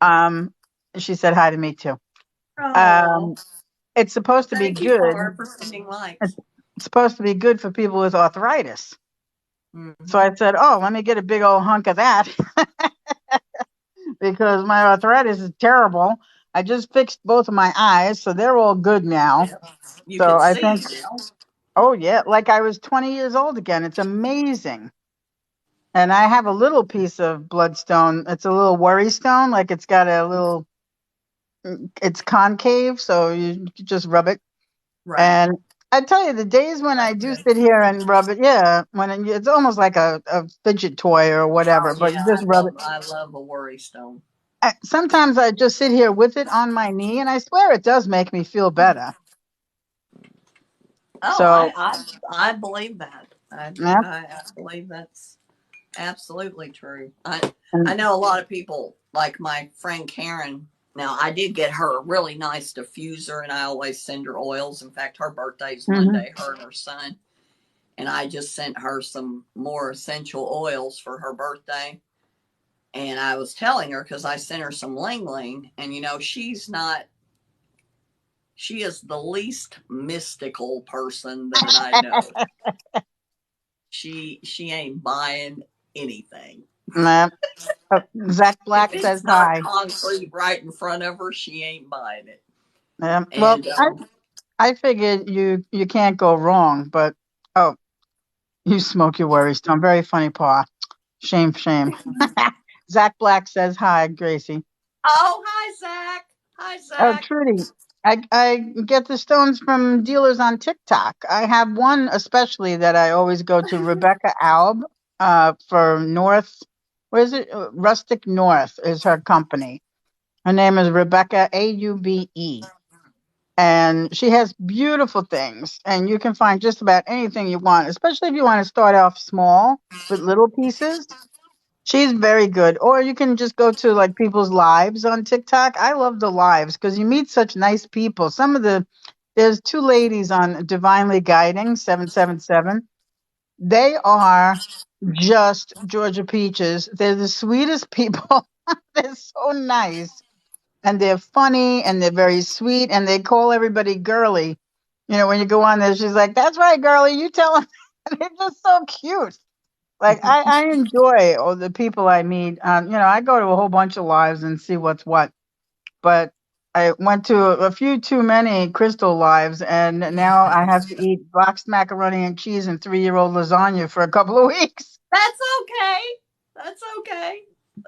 Um, she said hi to me too. Oh, Um, it's supposed to be thank you, good. Par, for sending It's likes. supposed to be good for people with arthritis. So Mm-hmm. I said, "Oh, let me get a big old hunk of that because my arthritis is terrible. I just fixed both of my eyes, so they're all good now. Yeah, you So can I see think, now. oh yeah, like I was 20 years old again. It's amazing. And I have a little piece of bloodstone. It's a little worry stone, like it's got a little, it's concave, so you just rub it. Right. And I tell you, the days when I Like do sit this. here and rub it, yeah, it's almost like a fidget toy or whatever, Oh but yeah, you just rub it. I love a worry stone. Sometimes I just sit here with it on my knee, and I swear it does make me feel better. Oh, So, I believe that. yeah, I believe that's absolutely true. I and, know a lot of people, like my friend Karen. Now, I did get her a really nice diffuser, and I always send her oils. In fact, her birthday's mhm. Monday, her and her son. And I just sent her some more essential oils for her birthday. And I was telling her because I sent her some Ling Ling, and she is the least mystical person that I know. She ain't buying anything. Nah. Zach If Black says it's not hi. concrete right in front of her, she ain't buying it. Well, And I figured you can't go wrong, but oh, you smoke your worries. Stone. Very funny, Paw. Shame, shame. Zach Black says hi, Gracie. oh, hi Zach. Hi Oh, Zach. Trudy. I get the stones from dealers on TikTok. I have one especially that I always go to, Rebecca Alb, for North. Where is it? Rustic North is her company. Her name is Rebecca Aube. And she has beautiful things, and you can find just about anything you want, especially if you want to start off small with little pieces. She's very good. Or you can just go to like people's lives on TikTok. I love the lives because you meet such nice people. There's two ladies on Divinely Guiding 777. They are just Georgia Peaches. They're the sweetest people. They're so nice, and they're funny, and they're very sweet, and they call everybody girly. When you go on there, she's like, "That's right, girly. You tell them." They're just so cute. Like I enjoy all the people I meet. I go to a whole bunch of lives and see what's what. But I went to a few too many Crystal lives, and now I have to eat boxed macaroni and cheese and 3-year-old lasagna for a couple of weeks. That's okay. That's okay.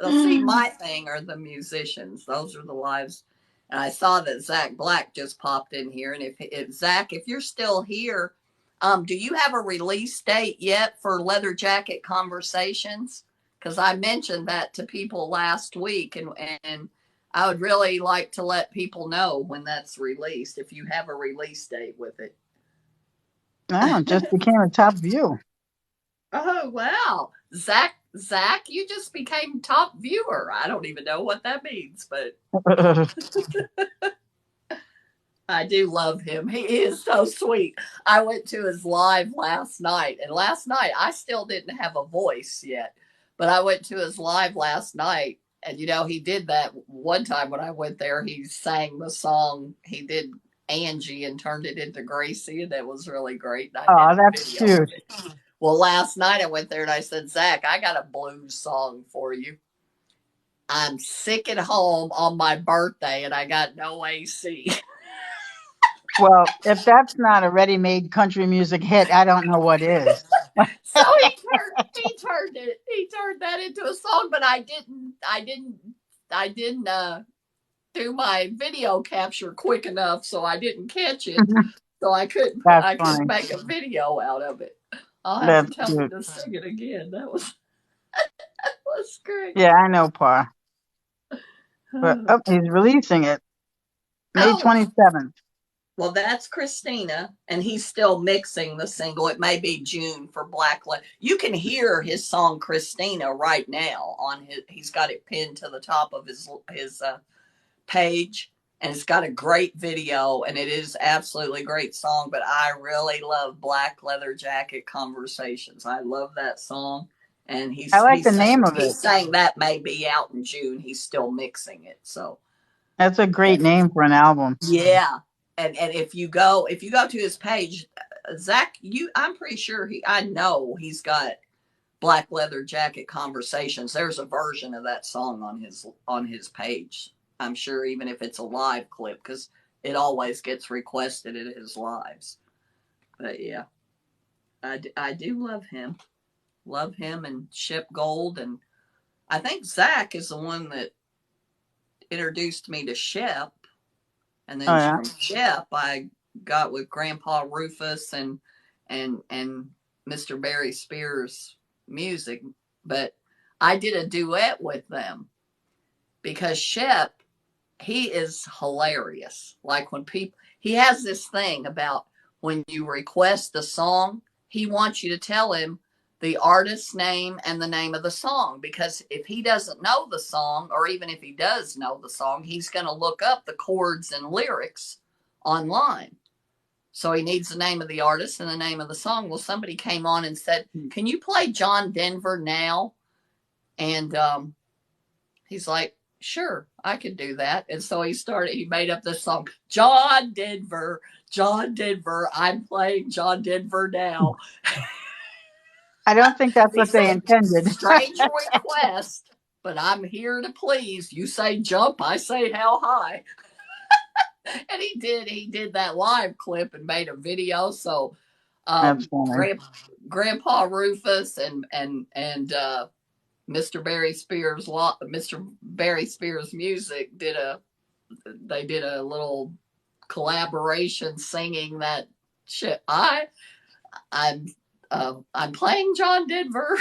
Well, see, my thing are the musicians. Those are the lives. And I saw that Zach Black just popped in here. And if Zach, if you're still here, do you have a release date yet for Leather Jacket Conversations? Because I mentioned that to people last week, and I would really like to let people know when that's released. If you have a release date with it. Oh, it just became a top view. Oh wow, Zach, you just became top viewer. I don't even know what that means, but I do love him. He is so sweet. I went to his live last night, and last night I still didn't have a voice yet, but I went to his live last night, and he did that one time when I went there. He sang the song. He did Angie and turned it into Gracie, and it was really great. And I did Oh, a that's video of cute. it. Well, last night I went there and I said, Zach, I got a blues song for you. I'm sick at home on my birthday and I got no AC. Well, if that's not a ready-made country music hit, I don't know what is. So he turned that into a song, but I didn't do my video capture quick enough, so I didn't catch it. So That's I couldn't funny. make a video out of it. I'll have to That's tell him cute. to sing it again. That was great. Yeah, I know, Pa. But he's releasing it May Oh, 27th. well, that's Christina, and he's still mixing the single. It may be June for Blacklight. You can hear his song Christina right now on his. He's got it pinned to the top of his page, and it's got a great video, and it is absolutely great song. But I really love Black Leather Jacket Conversations. I love that song, and I he's like the he's name saying of it. he's saying that may be out in June. He's still mixing it, so. That's a great name for an album. Yeah, and if you go to his page, Zach, I'm pretty sure I know he's got Black Leather Jacket Conversations. There's a version of that song on his page. I'm sure, even if it's a live clip, because it always gets requested at his lives. But yeah, I do love him and Ship Gold, and I think Zach is the one that introduced me to Shep. And Oh then yeah. from Shep, I got with Grandpa Rufus and Mr. Barry Spears music. But I did a duet with them because Shep, he is hilarious. Like he has this thing about when you request a song, he wants you to tell him the artist's name and the name of the song, because if he doesn't know the song, or even if he does know the song, he's going to look up the chords and lyrics online. So he needs the name of the artist and the name of the song. Well, somebody came on and said, can you play John Denver now? And he's like, sure, I could do that. And so he made up this song, John Denver, I'm playing John Denver now. I don't think that's He what they said, intended. strange request, but I'm here to please. You say jump, I say how high. And he did that live clip and made a video. So That's um, funny. Grandpa Rufus and Mr. Barry Spears Music did a little collaboration singing that shit. I'm playing John Denver,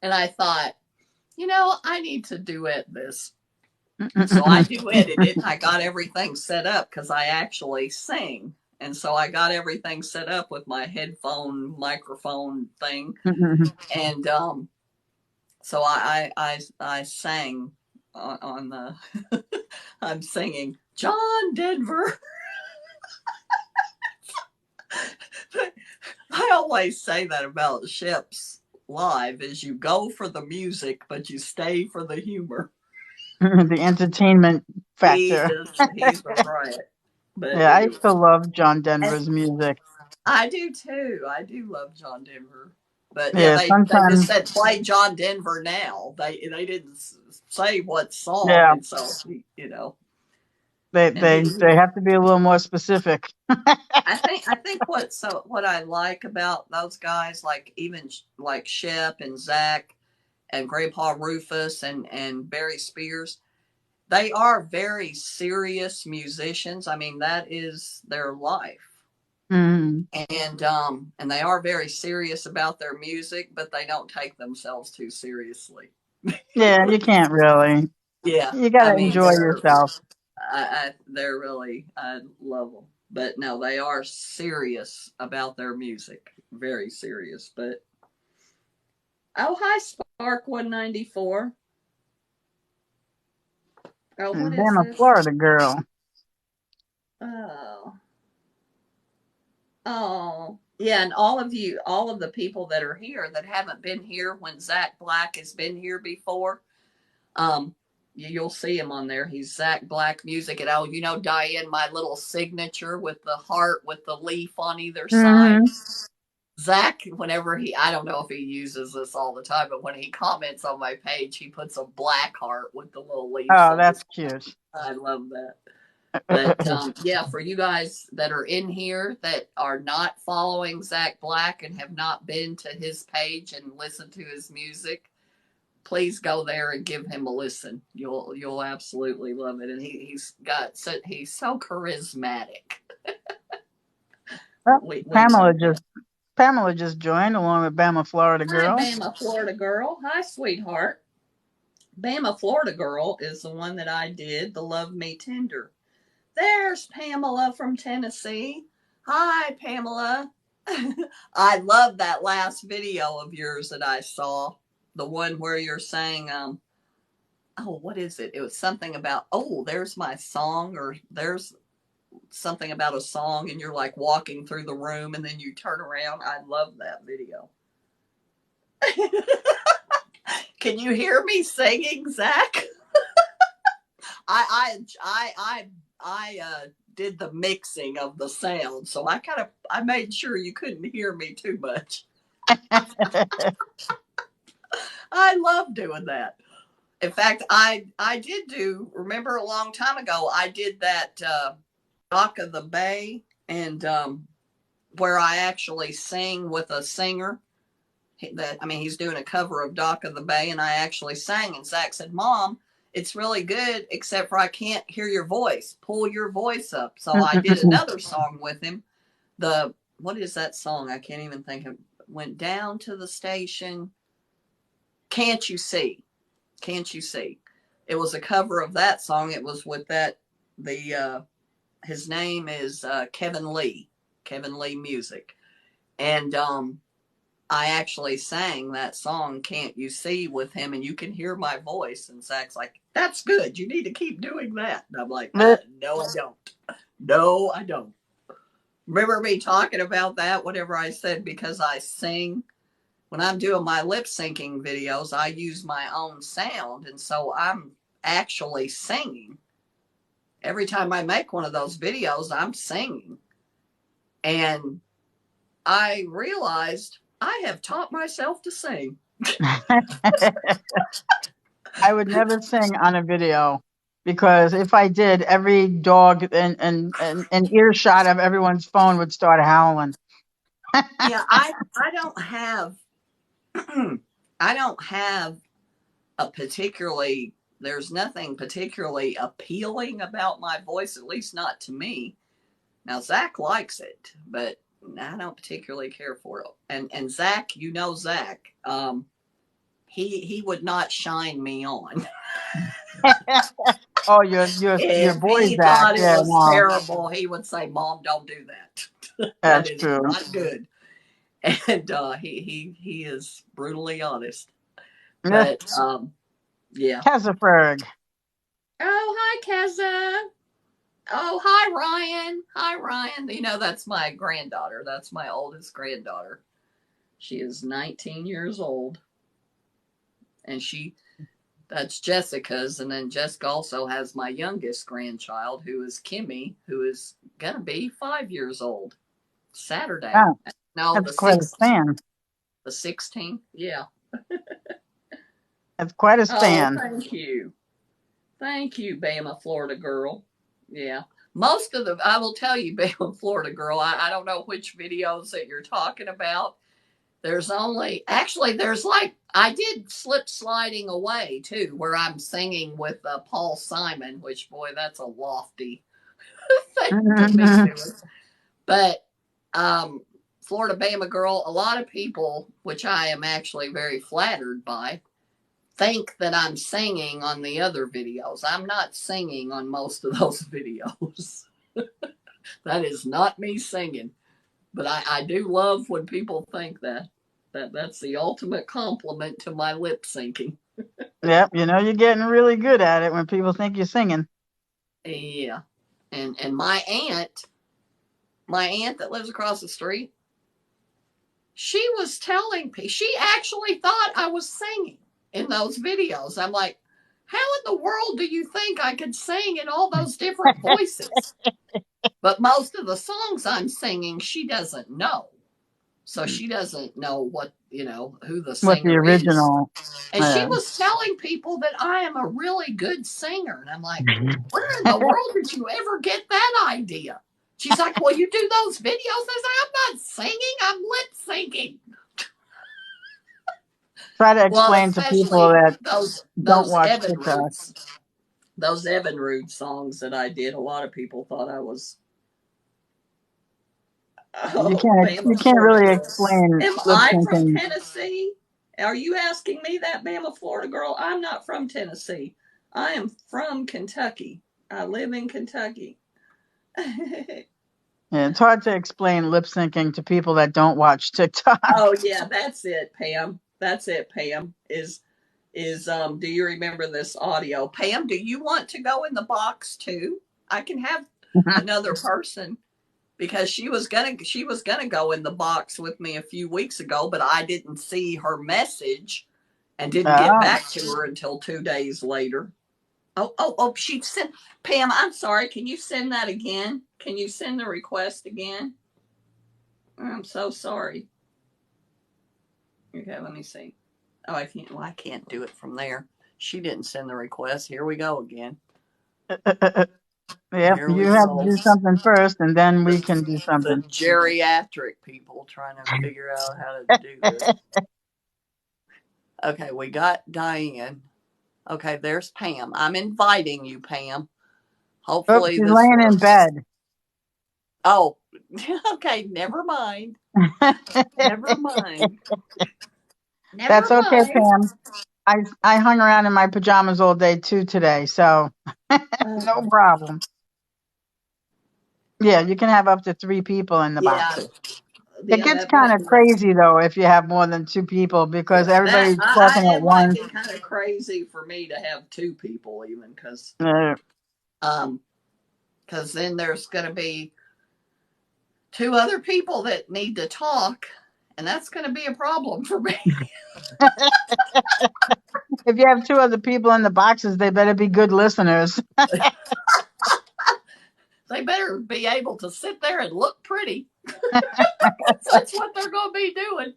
and I thought, I need to duet this. So I do edit it. I got everything set up because I actually sing. And so I got everything set up with my headphone microphone thing. And so I sang on the, I'm singing John Denver. I always say that about Ships Live is you go for the music, but you stay for the humor. The entertainment factor. He's a riot. But Yeah, I anyway, used to love John and Denver's music. I do too. I do love John Denver. But yeah, Yeah, they just sometimes. said play John Denver now. They didn't say what song, Yeah, and so you know, they and they they have to be a little more specific. I think what I like about those guys, like even like Shep and Zach and Grandpa Rufus and Barry Spears, they are very serious musicians. I mean, that is their life. Mm. And they are very serious about their music, but they don't take themselves too seriously. Yeah, you can't really. Yeah, You I gotta mean enjoy yourself. they're really I love them, but no, they are serious about their music, very serious. But oh, hi Spark 194. Oh, what And is damn a this? Florida girl. Oh, oh, yeah, and all of you, all of the people that are here that haven't been here when Zach Black has been here before, um, you'll see him on there. He's Zach Black Music. And oh, Diane, my little signature with the heart with the leaf on either side. Hmm. Zach, whenever I don't know if he uses this all the time, but when he comments on my page, he puts a black heart with the little leaves Oh, on it. that's cute. I love that. But yeah, for you guys that are in here that are not following Zach Black and have not been to his page and listened to his music, please go there and give him a listen. You'll absolutely love it. And he's so charismatic. Well, We Pamela love just him. Pamela just joined along with Bama Florida Hi, girl. Bama, Florida girl. Hi, sweetheart. Bama, Florida girl is the one that I did the Love Me Tender. There's Pamela from Tennessee. Hi, Pamela. I love that last video of yours that I saw. The one where you're saying, oh, what is it? It was something about, oh, there's my song, or there's something about a song, and you're like walking through the room and then you turn around. I love that video. Can you hear me singing, Zach? I did the mixing of the sound, so I made sure you couldn't hear me too much. I love doing that. In fact, I did remember a long time ago, I did that Dock of the Bay, and where I actually sing with a singer. He's doing a cover of Dock of the Bay, and I actually sang. And Zach said, "Mom, it's really good, except for I can't hear your voice. Pull your voice up." So I did another song with him. What is that song? I can't even think of. Went down to the station. Can't you see? Can't you see? It was a cover of that song. It was with his name is Kevin Lee, Kevin Lee Music, and I actually sang that song "Can't You See" with him, and you can hear my voice. And Zach's like, "That's good. You need to keep doing that." And I'm like, "No, I don't. No, I don't." Remember me talking about that? Whatever I said, because I sing when I'm doing my lip syncing videos, I use my own sound, and so I'm actually singing. Every time I make one of those videos, I'm singing. And I realized I have taught myself to sing. I would never sing on a video because if I did, every dog and earshot of everyone's phone would start howling. Yeah, I don't have I don't have a particularly there's nothing particularly appealing about my voice, at least not to me. Now Zach likes it, but I don't particularly care for it. And Zach, Zach, he would not shine me on. Oh, your If boys he act. thought it Yeah, was no, terrible, he would say, "Mom, don't do that. That that's is true. not good." And he is brutally honest. Yeah, But yeah. Kesselberg. Oh, hi, Keza. Oh, hi, Ryan. Hi, Ryan. You know, that's my granddaughter. That's my oldest granddaughter. She is 19 years old. And that's Jessica's. And then Jessica also has my youngest grandchild, who is Kimmy, who is going to be 5 years old Saturday. Wow, No, that's quite a span. the 16th. Yeah. That's quite a Oh, span. thank you. Thank you, Bama, Florida girl. Yeah. Most of I will tell you, Bama, Florida girl, I don't know which videos that you're talking about. There's like, I did slip sliding away too, where I'm singing with Paul Simon, which, boy, that's a lofty thing to be doing. But Florida Bama girl, a lot of people, which I am actually very flattered by, think that I'm singing on the other videos. I'm not singing on most of those videos. That is not me singing. But I do love when people think that. That's the ultimate compliment to my lip syncing. Yep, you're getting really good at it when people think you're singing. Yeah. And my aunt that lives across the street, she was telling me, she actually thought I was singing in those videos. I'm like, how in the world do you think I could sing in all those different voices? But most of the songs I'm singing, she doesn't know. So she doesn't know who the What the singer is. original? And she Uh, was telling people that I am a really good singer. And I'm like, where in the world did you ever get that idea? She's like, well, you do those videos. I said, I'm not singing, I'm lip syncing. Try to Well, explain to people especially that don't those watch Evan TikTok. Roots, those Evan Rude songs that I did. A lot of people thought I was You Oh, can't you Bama, can't Florida really girl. explain Am lip I from syncing. Tennessee? Are you asking me that, Bama, Florida girl? I'm not from Tennessee. I am from Kentucky. I live in Kentucky. Yeah, it's hard to explain lip syncing to people that don't watch TikTok. Oh yeah, that's it, Pam. That's it, Pam. Do you remember this audio? Pam, do you want to go in the box too? I can have another person because she was gonna go in the box with me a few weeks ago, but I didn't see her message and didn't get Oh, back to her until 2 days later. Oh, she sent Pam. I'm sorry. Can you send that again? Can you send the request again? I'm so sorry. Okay, let me see. Oh, I can't. Well, I can't do it from there. She didn't send the request. Here we go again. yep. Here we You have to go. do something first, and then we can do The something. geriatric people trying to figure out how to do this. Okay, we got Diane. Okay, there's Pam. I'm inviting you, Pam. Oops, Hopefully she's this laying in works. bed. Oh, okay. Never mind. Never mind. That's Never okay, mind. Pam. I hung around in my pajamas all day too today, so no problem. Yeah, you can have up to 3 people in the Yeah, boxes. It yeah. gets That kind might of be. crazy though if you have more than 2 people because That everybody's talking at it might once. be kind of crazy for me to have two people, even Uh, um, because then there's going to be two other people that need to talk, and that's going to be a problem for me. if you have 2 other people in the boxes, they better be good listeners. They better be able to sit there and look pretty. That's what they're going to be doing.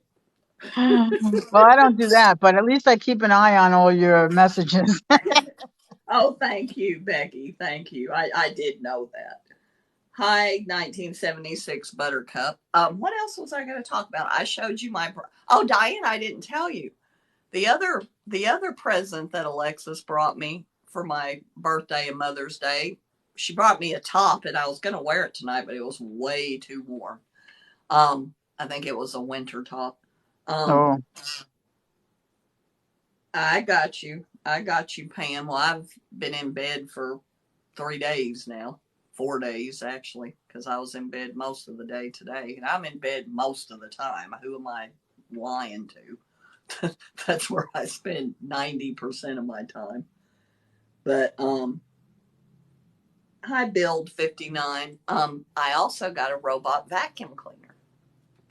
Well, I don't do that, but at least I keep an eye on all your messages. Oh, thank you, Becky. Thank you. I did know that. Hi, 1976 Buttercup. What else was I going to talk about? I showed you my. Oh, Diane, I didn't tell you the other present that Alexis brought me for my birthday and Mother's Day. She brought me a top, and I was going to wear it tonight, but it was way too warm. I think it was a winter top. Um, Oh, I got you. I got you, Pam. Well, I've been in bed for 3 days now. 4 days, actually, because I was in bed most of the day today. And I'm in bed most of the time. Who am I lying to? That's where I spend 90% of my time. But hi, Build 59. I also got a robot vacuum cleaner.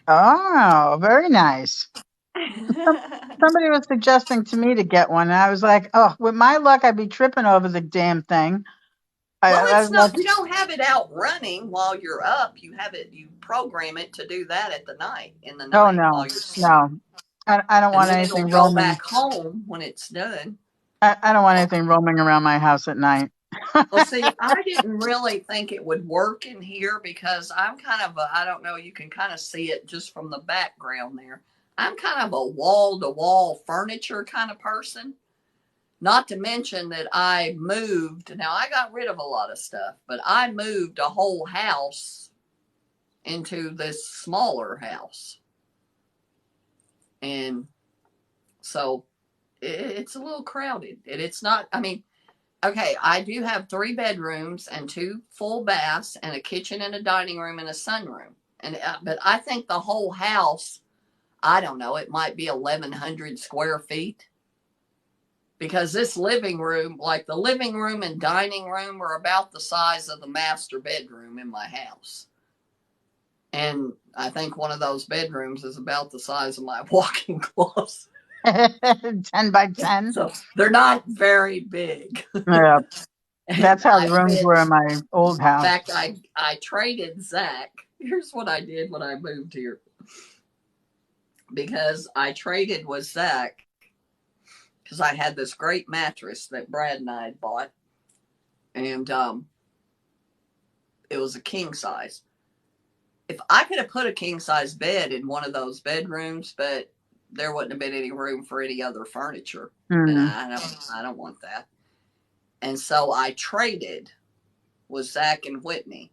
Oh, very nice. Somebody was suggesting to me to get one, and I was like, oh, with my luck, I'd be tripping over the damn thing. Well, I it's was like, not, you don't have it out running while you're up. You have it, you program it to do that at the night, in the oh night while no, you're asleep. no, I don't And want then it'll anything go roaming. back home when it's done. I don't want anything roaming around my house at night. Well, see, I didn't really think it would work in here because I'm kind of a, I don't know, you can kind of see it just from the background there. I'm kind of a wall to wall furniture kind of person. Not to mention that I moved. Now, I got rid of a lot of stuff, but I moved a whole house into this smaller house. And so it's a little crowded. And it's not, I mean, okay, I do have 3 bedrooms and 2 full baths and a kitchen and a dining room and a sunroom. And but I think the whole house, I don't know, it might be 1,100 square feet. Because this living room, like the living room and dining room, are about the size of the master bedroom in my house. And I think one of those bedrooms is about the size of my walk-in closet. 10 by 10. So they're not very big. Yeah, And that's how the I rooms did, were in my old in house. fact, I traded Zach. Here's what I did when I moved here. Because I traded with Zach because I had this great mattress that Brad and I had bought. And it was a king size. If I could have put a king size bed in one of those bedrooms, but there wouldn't have been any room for any other furniture. And Mm. I don't want that. And so I traded with Zach and Whitney.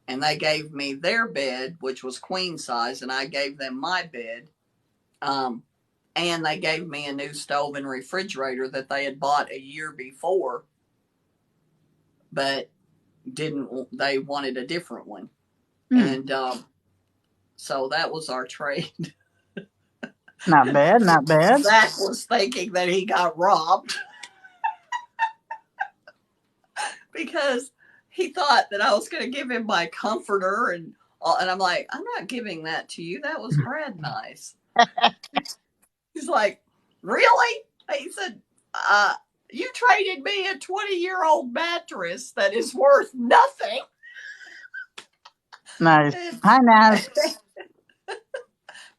And they gave me their bed, which was queen size, and I gave them my bed. And they gave me a new stove and refrigerator that they had bought a year before, but didn't, they wanted a different one. Mm. And so that was our trade. Not bad, not bad. Zach was thinking that he got robbed because he thought that I was going to give him my comforter, and I'm like, I'm not giving that to you. That was Brad Nice. He's like, really? He said, you traded me a 20-year-old mattress that is worth nothing. Nice. Hi, Naz.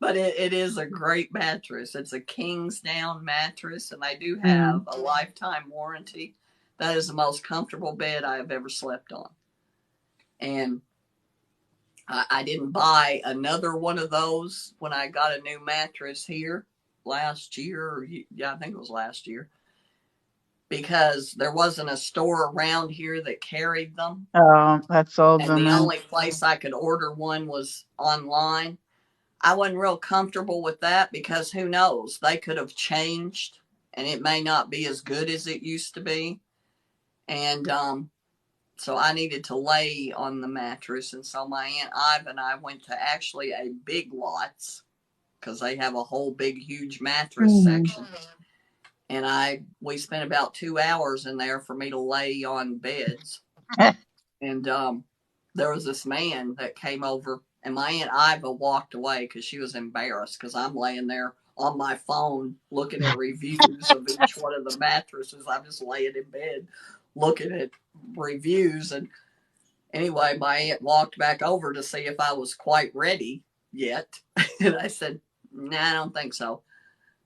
But it is a great mattress. It's a King's Down mattress, and they do have a lifetime warranty. That is the most comfortable bed I have ever slept on. And I didn't buy another one of those when I got a new mattress here last year. Yeah, I think it was last year. Because there wasn't a store around here that carried them. Oh, that sold And them the then. only place I could order one was online. I wasn't real comfortable with that because who knows? They could have changed and it may not be as good as it used to be. And so I needed to lay on the mattress. And so my Aunt Iva and I went to actually a Big Lots because they have a whole big, huge mattress section. And we spent about 2 hours in there for me to lay on beds. And there was this man that came over, and my Aunt Iva walked away because she was embarrassed because I'm laying there on my phone looking at reviews of each one of the mattresses. I'm just laying in bed looking at reviews. And anyway, my aunt walked back over to see if I was quite ready yet. And I said, nah, I don't think so.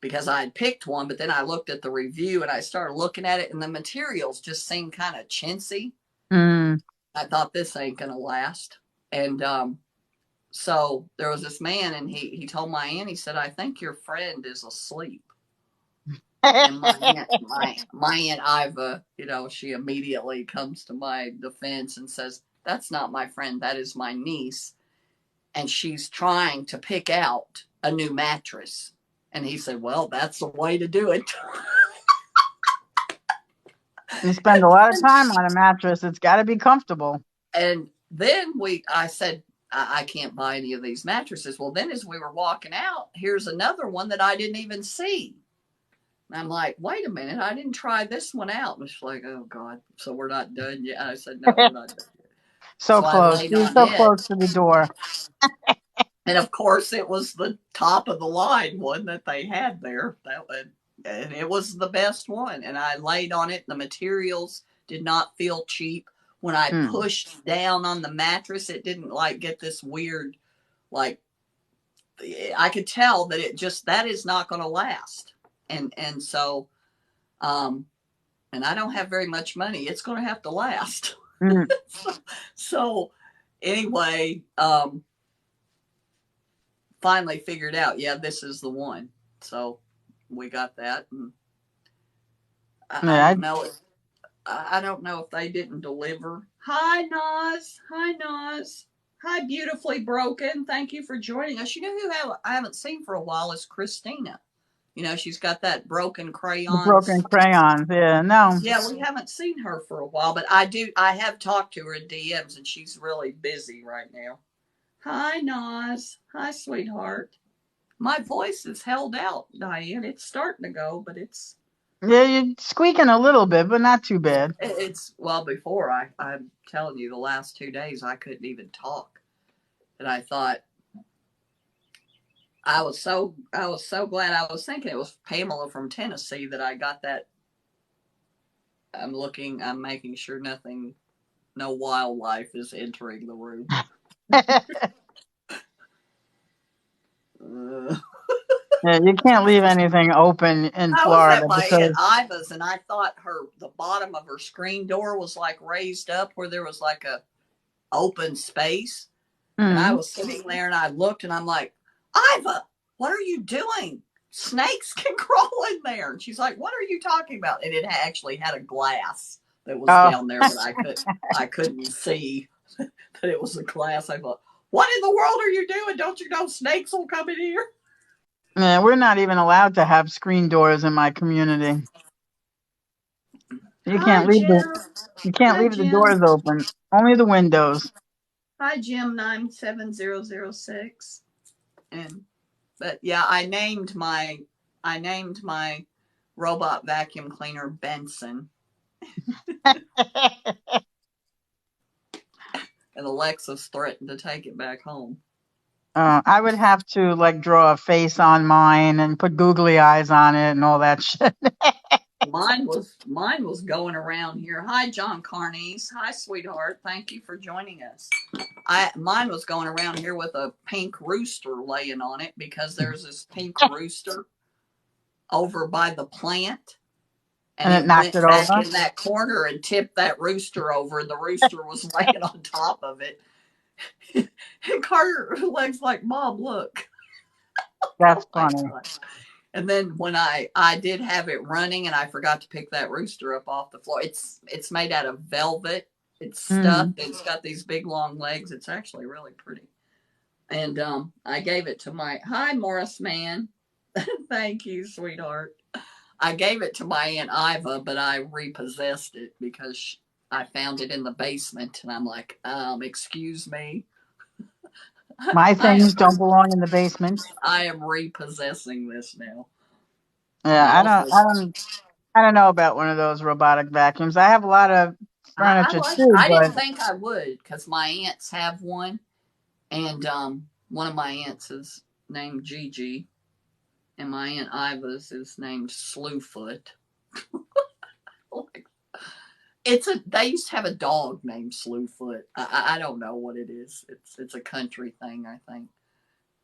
Because I had picked one, but then I looked at the review and I started looking at it, and the materials just seemed kind of chintzy. I thought this ain't gonna last. And so there was this man, and he told my aunt, he said, I think your friend is asleep. And my aunt Iva, she immediately comes to my defense and says, that's not my friend, that is my niece. And she's trying to pick out a new mattress. And he said, well, that's the way to do it. You spend a lot of time on a mattress. It's got to be comfortable. And then I said, I can't buy any of these mattresses. Well, then as we were walking out, here's another one that I didn't even see. And I'm like, wait a minute, I didn't try this one out. And she's like, oh God, so we're not done yet. And I said, no, we're not done yet. So So I close. laid You're on so it. close to the door. And of course, it was the top of the line one that they had there. And it was the best one. And I laid on it. The materials did not feel cheap. When I pushed down on the mattress, it didn't like get this weird, like, I could tell that that is not going to last. And so, and I don't have very much money. It's going to have to last. Mm. So anyway, finally figured out, yeah, this is the one. So we got that. And I don't know. I don't know if they didn't deliver. Hi, Noz. Hi, Noz. Hi, Beautifully Broken. Thank you for joining us. You know who I haven't seen for a while is Christina. You know, she's got that broken crayons. The broken crayons. Yeah, no. Yeah, we haven't seen her for a while, but I have talked to her in DMs, and she's really busy right now. Hi, Noz. Hi, sweetheart. My voice is held out, Diane. It's starting to go, but it's... Yeah, you're squeaking a little bit, but not too bad. Well, before, I'm telling you, the last 2 days, I couldn't even talk. And I thought, I was so glad. I was thinking it was Pamela from Tennessee that I got that. I'm making sure no wildlife is entering the room. Yeah, you can't leave anything open in Florida. I was at my Aunt Iva's, and I thought the bottom of her screen door was like raised up where there was like a open space. Mm-hmm. And I was sitting there and I looked and I'm like, Iva, what are you doing? Snakes can crawl in there. And she's like, what are you talking about? And it actually had a glass that was down there, but I couldn't see that it was a glass. I thought, what in the world are you doing? Don't you know snakes will come in here? Yeah, we're not even allowed to have screen doors in my community. You can't leave the doors open. Only the windows. Hi, Jim 97006. But yeah, I named my robot vacuum cleaner Benson. And Alexa's threatened to take it back home. I would have to like draw a face on mine and put googly eyes on it and all that shit. Mine was going around here. Hi, John Carnies. Hi, sweetheart. Thank you for joining us. Mine was going around here with a pink rooster laying on it because there's this pink rooster over by the plant. And it knocked it back over in that corner and tipped that rooster over, and the rooster was laying on top of it. And Carter Leg's like, Mom, look. That's funny. And then when I did have it running, and I forgot to pick that rooster up off the floor. It's made out of velvet. It's stuffed. It's got these big long legs. It's actually really pretty. And I gave it to hi, Morris man. Thank you, sweetheart. I gave it to my Aunt Iva, but I repossessed it because I found it in the basement. And I'm like, excuse me. My things don't belong in the basement. I am repossessing this now. Yeah, I don't know about one of those robotic vacuums. I have a lot of furniture too. I didn't think I would because my aunts have one, and one of my aunts is named Gigi, and my Aunt Iva's is named Slewfoot. They used to have a dog named Slewfoot. I don't know what it is. It's a country thing, I think.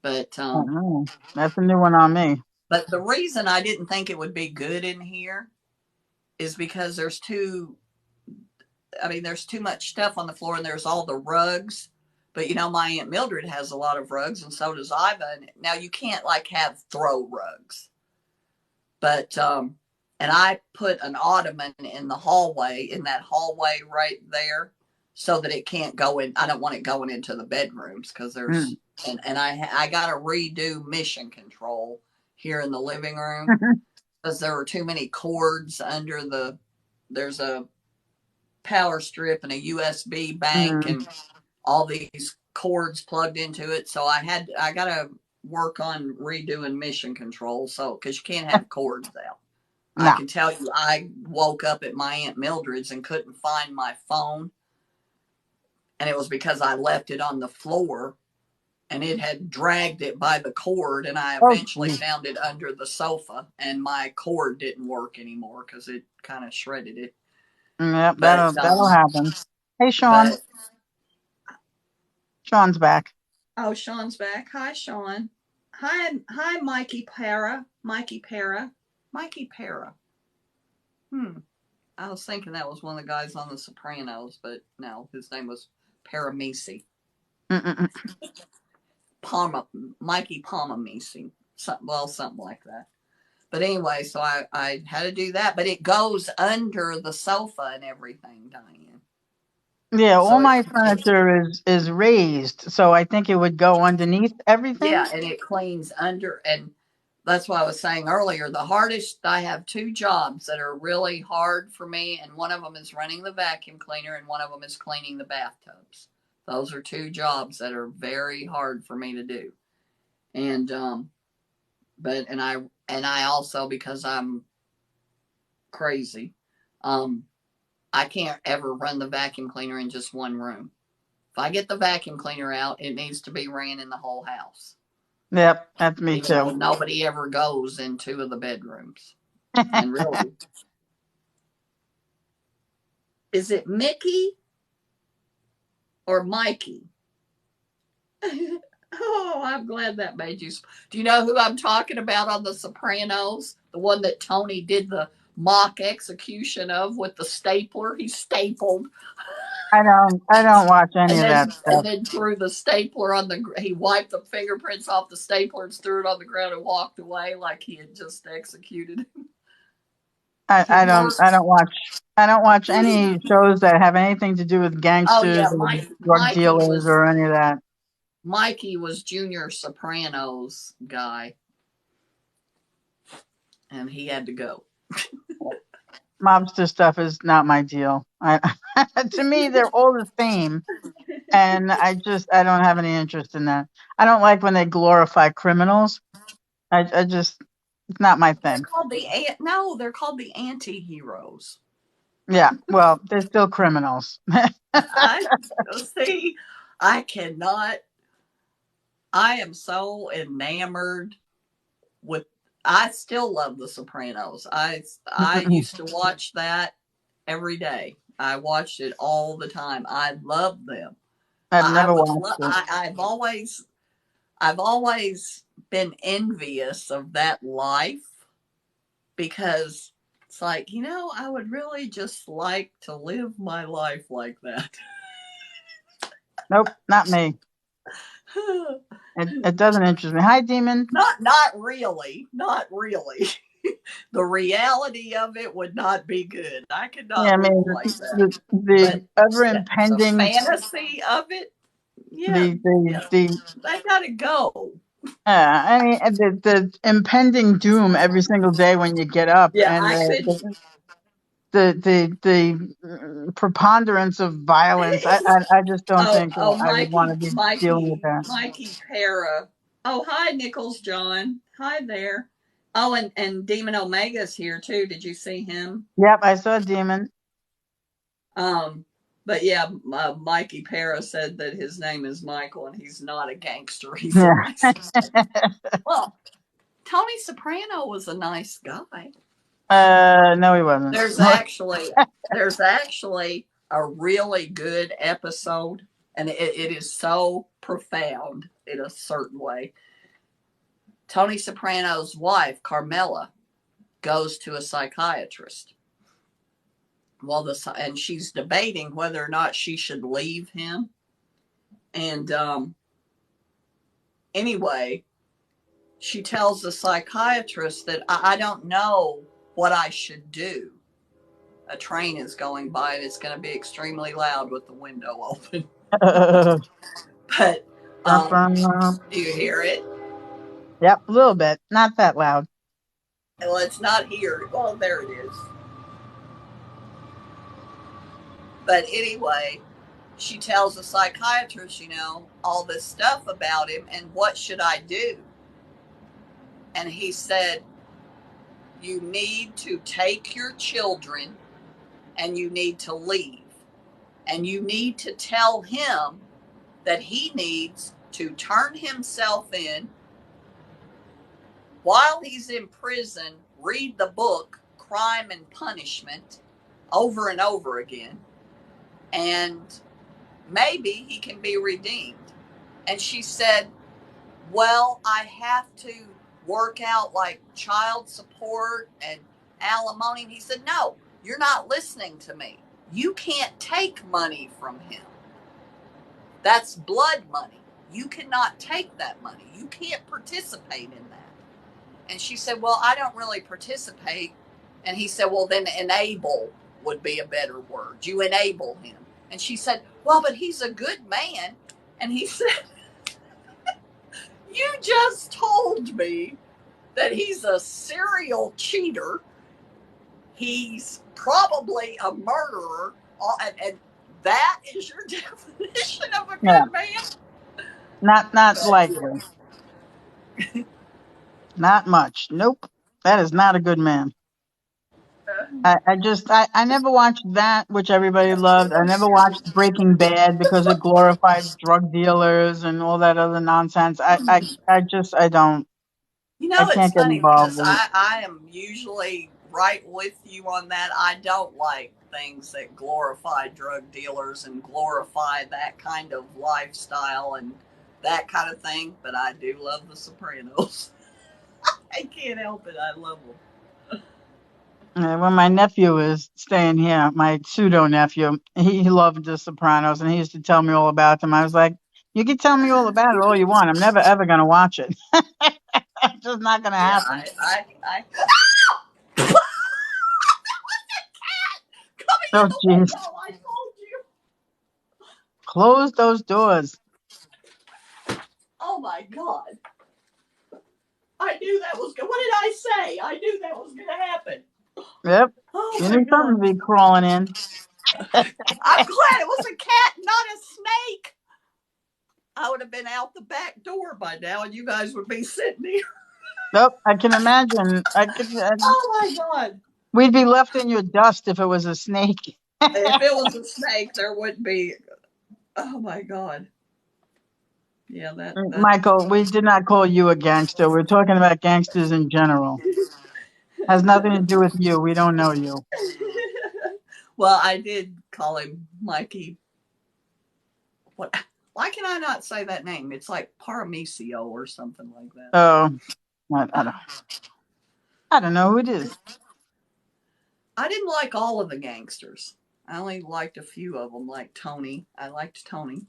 But that's a new one on me. But the reason I didn't think it would be good in here is because there's too much stuff on the floor, and there's all the rugs. But you know, my Aunt Mildred has a lot of rugs, and so does Iva. And now you can't like have throw rugs. But and I put an ottoman in that hallway right there, so that it can't go in. I don't want it going into the bedrooms because there's and I got to redo mission control here in the living room because there were too many cords under the there's a power strip and a USB bank Mm, and all these cords plugged into it. So I got to work on redoing mission control. So, because you can't have cords out. I no. can tell you, I woke up at my Aunt Mildred's and couldn't find my phone. And it was because I left it on the floor and it had dragged it by the cord. And I Oh, eventually geez. found it under the sofa and my cord didn't work anymore because it kind of shredded it. Yep, But, that'll happen. Hey, Sean. but, Sean's back. oh, Sean's back. Hi, Sean. Hi, Mikey Para. Mikey Para. Mikey Para. I was thinking that was one of the guys on The Sopranos, but no, his name was Paramisi. Mm-mm-mm. Palma, Mikey Palmamisi. Something like that. But anyway, so I had to do that, but it goes under the sofa and everything, Diane. Yeah, all So my furniture is raised, so I think it would go underneath yeah, everything. and it cleans under, and that's why I was saying earlier, the hardest, I have two jobs that are really hard for me, and one of them is running the vacuum cleaner, and one of them is cleaning the bathtubs. Those are two jobs that are very hard for me to do. And but and I also, because I'm crazy, um I can't ever run the vacuum cleaner in just one room. If I get the vacuum cleaner out, it needs to be ran in the whole house, Yep, that's me even though too. nobody ever goes in two of the bedrooms. And really, is it Mickey or Mikey? Oh, I'm glad that made you. Do you know who I'm talking about on The Sopranos? The one that Tony did the mock execution of with the stapler. He stapled I don't watch any and of then that stuff. threw the stapler on the. He wiped the fingerprints off the stapler and threw it on the ground and walked away like he had just executed. It I works. don't watch any shows that have anything to do with Oh gangsters yeah, or drug dealers or any of that. Mikey was Junior Sopranos guy, and he had to go. Mobster stuff is not my deal. To me, they're all the same, and I don't have any interest in that. I don't like when they glorify criminals. I just it's not my They're thing. called the no, they're called the anti-heroes. Yeah, well, they're still criminals. I see. I cannot. I am so enamored with. I still love The Sopranos. I used to watch that every day. I watched it all the time. I love them. I've I never would. watched it. I've always been envious of that life because it's like, I would really just like to live my life like that. Nope, not me. It doesn't interest me. Hi, Demon. Not really. Not really. The reality of it would not be good. I could Yeah, I not live mean like that. the But ever the impending fantasy of it, yeah, yeah, the they gotta go. I mean the impending doom every single day when you get up, Yeah, and I could. the preponderance of violence. I just don't think I would want to be dealing with that. Mikey Para. Oh, hi, Nichols John. Hi there. Oh, and Demon Omega's here too. Did you see him? Yep, I saw Demon. Um, but yeah, Mikey Para said that his name is Michael and he's not a gangster. He's a Yeah. nice. Well, Tony Soprano was a nice guy. No, he wasn't. There's actually there's actually a really good episode, and it is so profound in a certain way. Tony Soprano's wife, Carmela, goes to a psychiatrist. Well, and she's debating whether or not she should leave him. And anyway, she tells the psychiatrist that I don't know what I should do. A train is going by and it's going to be extremely loud with the window open. But do you hear it? Yep, a little bit, not that loud. Well, it's not here. Well, there it is. But anyway, she tells the psychiatrist, all this stuff about him, and what should I do? And he said, you need to take your children and you need to leave. And you need to tell him that he needs to turn himself in while he's in prison, read the book Crime and Punishment over and over again, and maybe he can be redeemed. And she said, well, I have to work out like child support and alimony. And he said, no, you're not listening to me. You can't take money from him. That's blood money. You cannot take that money. You can't participate in that. And she said, well, I don't really participate. And he said, well, then enable would be a better word. You enable him. And she said, well, but he's a good man. And he said, you just told me that he's a serial cheater. He's probably a murderer. And that is your definition of a Yeah. good man? Not likely. Not much. Nope. That is not a good man. I never watched that, which everybody loved. I never watched Breaking Bad because it glorified drug dealers and all that other nonsense. I don't. I It's can't get funny involved because in it. I am usually right with you on that. I don't like things that glorify drug dealers and glorify that kind of lifestyle and that kind of thing, but I do love The Sopranos. I can't help it. I love them. When my nephew was staying here, my pseudo nephew, he loved The Sopranos, and he used to tell me all about them. I was like, "You can tell me all about it all you want. I'm never ever gonna watch it. It's just not gonna Yeah, happen." I coming Oh, in the jeez, window. I told you. close those doors. Oh my God. I knew that was good. What did I say? I knew that was going to happen. Yep, Oh you my knew something God. to be crawling in. I'm glad it was a cat, not a snake. I would have been out the back door by now and you guys would be sitting here. Nope, I can imagine. I could. Oh my God. We'd be left in your dust if it was a snake. If it was a snake, there wouldn't be. Oh my God. Yeah, that. Michael, we did not call you a gangster. We're talking about gangsters in general. Has nothing to do with you. We don't know you. Well, I did call him Mikey. What? Why can I not say that name? It's like Paramisio or something like that. Oh, I don't know who it is. I didn't like all of the gangsters. I only liked a few of them, like Tony. I liked Tony.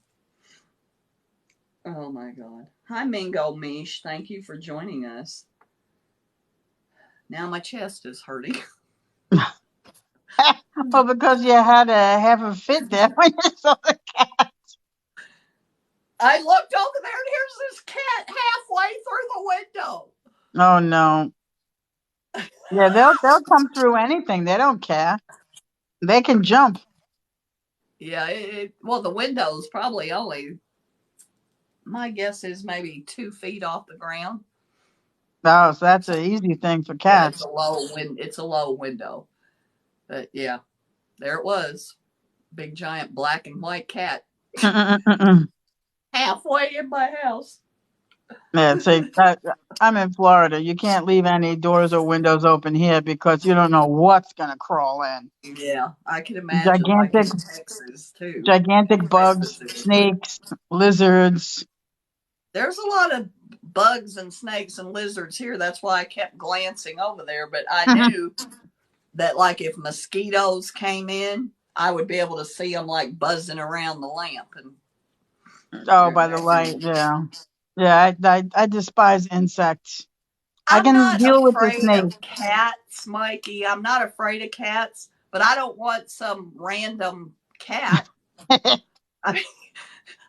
Oh my God. Hi, Mingo Mish. Thank you for joining us. Now my chest is hurting. Well, because you had a half a fit there when you saw the cat. I looked over there and here's this cat halfway through the window. Oh no. Yeah, they'll come through anything. They don't care. They can jump. Yeah, well, the window's probably only, my guess is maybe 2 feet off the ground. Oh, so that's an easy thing for Yeah, it's cats. a low window. But yeah, there it was. Big giant black and white cat halfway in my house. Yeah, see, I'm in Florida. You can't leave any doors or windows open here because you don't know what's gonna crawl in. Yeah, I can imagine like Gigantic, in Texas too. gigantic bugs, Specifically. snakes, lizards. There's a lot of bugs and snakes and lizards here. That's why I kept glancing over there. But I knew that like if mosquitoes came in, I would be able to see them like buzzing around the lamp. And Oh, by the light, yeah, yeah. I despise insects. I I'm can not deal with the afraid snake. of cats, Mikey. I'm not afraid of cats, but I don't want some random cat. I mean,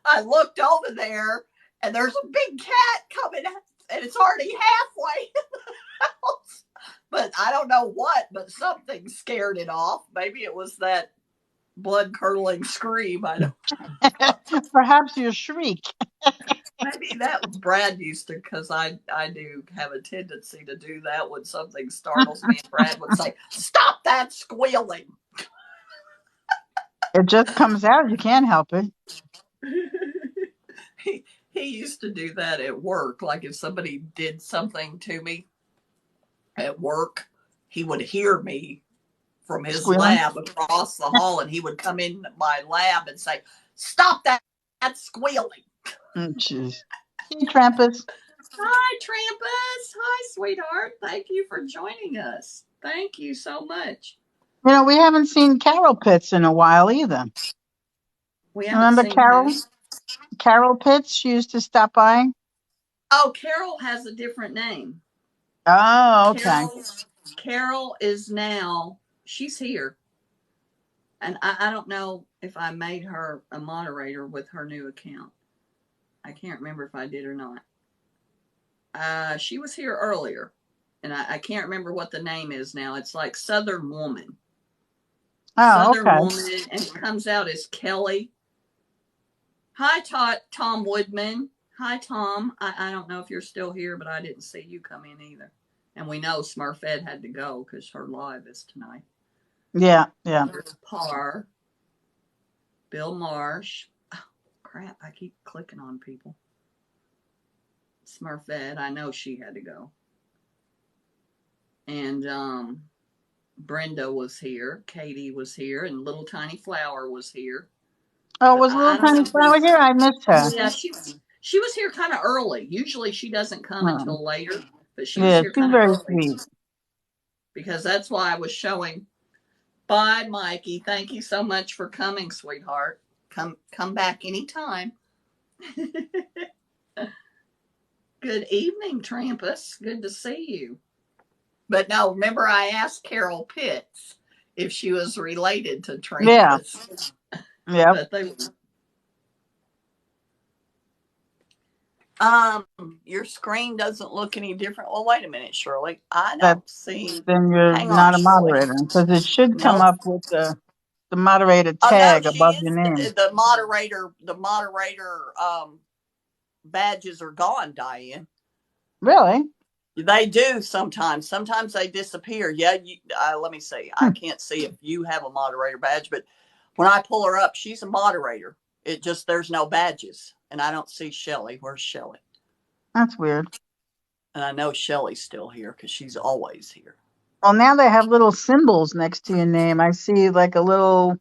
I looked over there and there's a big cat coming and it's already halfway in the house. But I don't know what, but something scared it off. Maybe it was that blood curdling scream. I don't. Perhaps your shriek. Maybe that Brad used to, because I do have a tendency to do that when something startles me, and Brad would say, "Stop that squealing." It just comes out. You can't help it. He used to do that at work. Like if somebody did something to me at work, he would hear me from his Squealing. lab across the hall, and he would come in my lab and say, "Stop that squealing." Jeez. Hey, Trampus. Hi, Trampus. Hi, sweetheart. Thank you for joining us. Thank you so much. We haven't seen Carol Pitts in a while either. We haven't Remember seen who? Carol? Carol Pitts. She used to stop by. Oh, Carol has a different name. Oh, okay. Carol is now, she's here. And I don't know if I made her a moderator with her new account. I can't remember if I did or not. She was here earlier, and I can't remember what the name is now. It's like Southern Woman. Oh, Southern okay. Woman, and it comes out as Kelly. Hi, Tom Woodman. Hi, Tom. I don't know if you're still here, but I didn't see you come in either. And we know Smurfette had to go because her live is tonight. Yeah, yeah. There's Parr. Bill Marsh. Oh, crap. I keep clicking on people. Smurfette. I know she had to go. And Brenda was here. Katie was here. And Little Tiny Flower was here. Oh, But was Little I don't Tiny know Flower here? I missed her. Yeah, she was here kind of early. Usually she doesn't come Oh. until later, but she was Yeah, here she's kind of very early. sweet. Because that's why I was showing. Bye, Mikey. Thank you so much for coming, sweetheart. Come back anytime. Good evening, Trampus. Good to see you. But no, remember I asked Carol Pitts if she was related to Trampus. Yeah. But they your screen doesn't look any different. Well, wait a minute, Shirley. I don't see. Then you're Hang on, not a moderator because it should come Nope. up with the moderator Oh no, tag she above is your name. the moderator. The moderator badges are gone, Diane. Really? They do sometimes. Sometimes they disappear. Yeah, let me see. I can't see if you have a moderator badge, but when I pull her up, she's a moderator. It just there's no badges, and I don't see Shelly. Where's Shelly? That's weird. And I know Shelly's still here because she's always here. Well, now they have little symbols next to your name. I see like a little.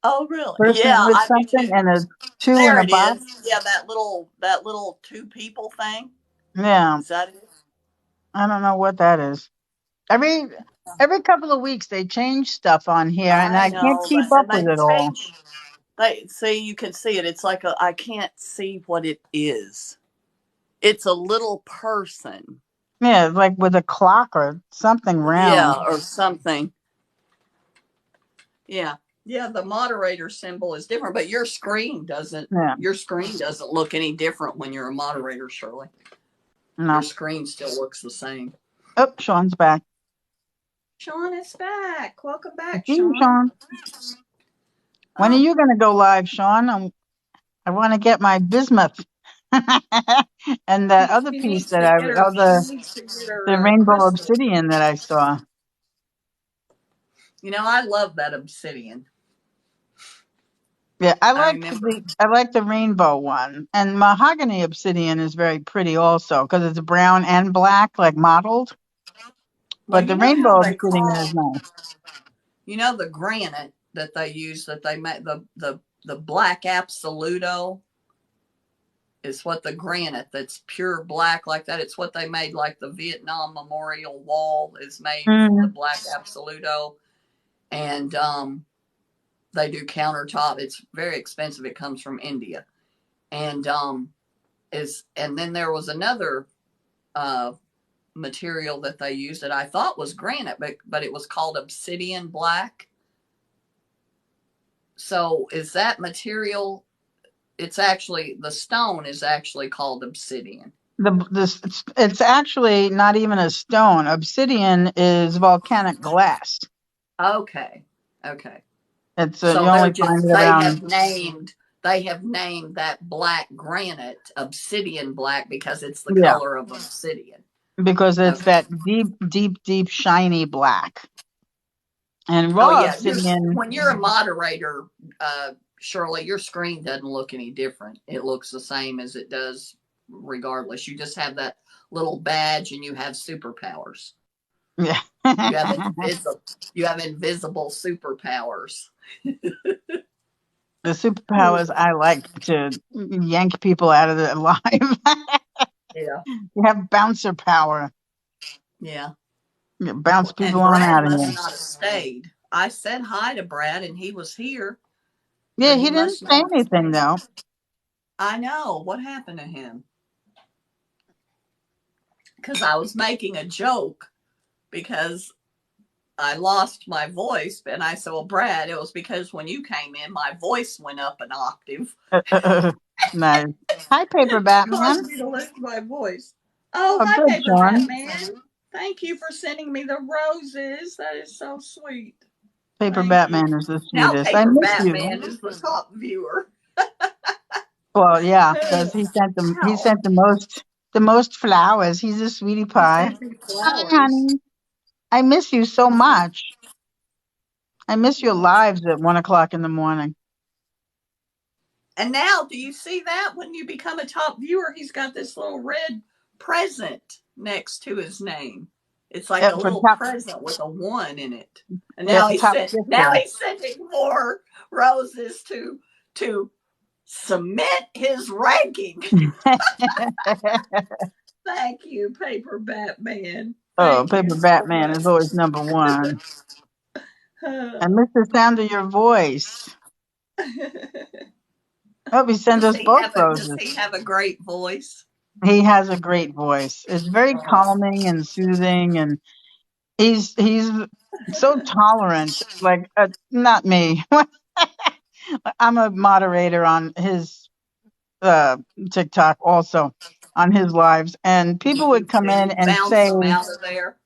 Oh, really? Person Yeah, with I do something too. and a two There in a it box. is. Yeah, that little two people thing. Yeah. Is that it? I don't know what that is. Every couple of weeks they change stuff on here, and I I can't know, keep and up they with it all. change. They see you can see it. It's like I can't see what it is. It's a little person. Yeah, like with a clock or something round. Yeah, or something. Yeah. Yeah, the moderator symbol is different, but your screen doesn't. Yeah. Your screen doesn't look any different when you're a moderator, Shirley. No. Your screen still looks the same. Oh, Sean's back. Sean is back. Welcome back, Hey, Sean. Sean. When are you going to go live, Sean? I want to get my bismuth and that other piece that the rainbow crystal. obsidian that I saw. You know, I love that obsidian. Yeah, I like the rainbow one, and mahogany obsidian is very pretty also because it's brown and black, like mottled. But the rainbow obsidian is nice. You know the granite that they use that they make the black absoluto is what the granite that's pure black like that. It's what they made like the Vietnam Memorial Wall is made from the black absoluto, and they do countertop. It's very expensive. It comes from India, and and then there was another material that they used that I thought was granite, but it was called obsidian black. So is that material? It's actually the stone is actually called obsidian. It's actually not even a stone. Obsidian is volcanic glass. Okay. Okay. It's you So they're only find just it around. they have named that black granite obsidian black because it's the Yeah, color of obsidian. because it's Okay. that deep, deep, deep, shiny black. And Oh raw yeah, obsidian, when you're a moderator, Shirley, your screen doesn't look any different. It looks the same as it does regardless. You just have that little badge and you have superpowers. yeah. You have The invisible you have invisible superpowers. superpowers I like to yank people out of their life. Yeah. You have bouncer power. Yeah. You bounce people And on Brad out of must here. not have stayed. I said hi to Brad and he was here, Yeah, but he he didn't must not say have anything stayed. though. I know. What happened to him? Because I was making a joke because I lost my voice. And I said, well, Brad, it was because when you came in, my voice went up an octave. Nice. Hi, Paper Caused Batman. me to lift my voice. Oh, Oh, hi, good, Paper Sean. Batman. Thank you for sending me the roses. That is so sweet. Paper Thank you. Batman is the Now, sweetest. I Paper miss you. Batman is the top viewer. Well, yeah, because he sent them. He Wow. sent the most flowers. He's a sweetie He pie. sent me Hi, flowers. honey. I miss you so much. I miss your Yes. lives at 1 o'clock in the morning. And now, do you see that when you become a top viewer, he's got this little red present next to his name. It's like a Yep, for little top. present with a one in it. And Yep, top now gifter. he's sending more roses to cement his ranking. Thank you, Paper Batman. Oh, Thank you Paper so Batman much. is always number one. I miss the sound of your voice. Hope he sends us both Does roses. he have a great voice? He has a great voice. It's very Oh, calming and soothing, and he's so tolerant. Like not me. I'm a moderator on his uh, TikTok, also on his lives, and people would come and in you and bounce say them out of there.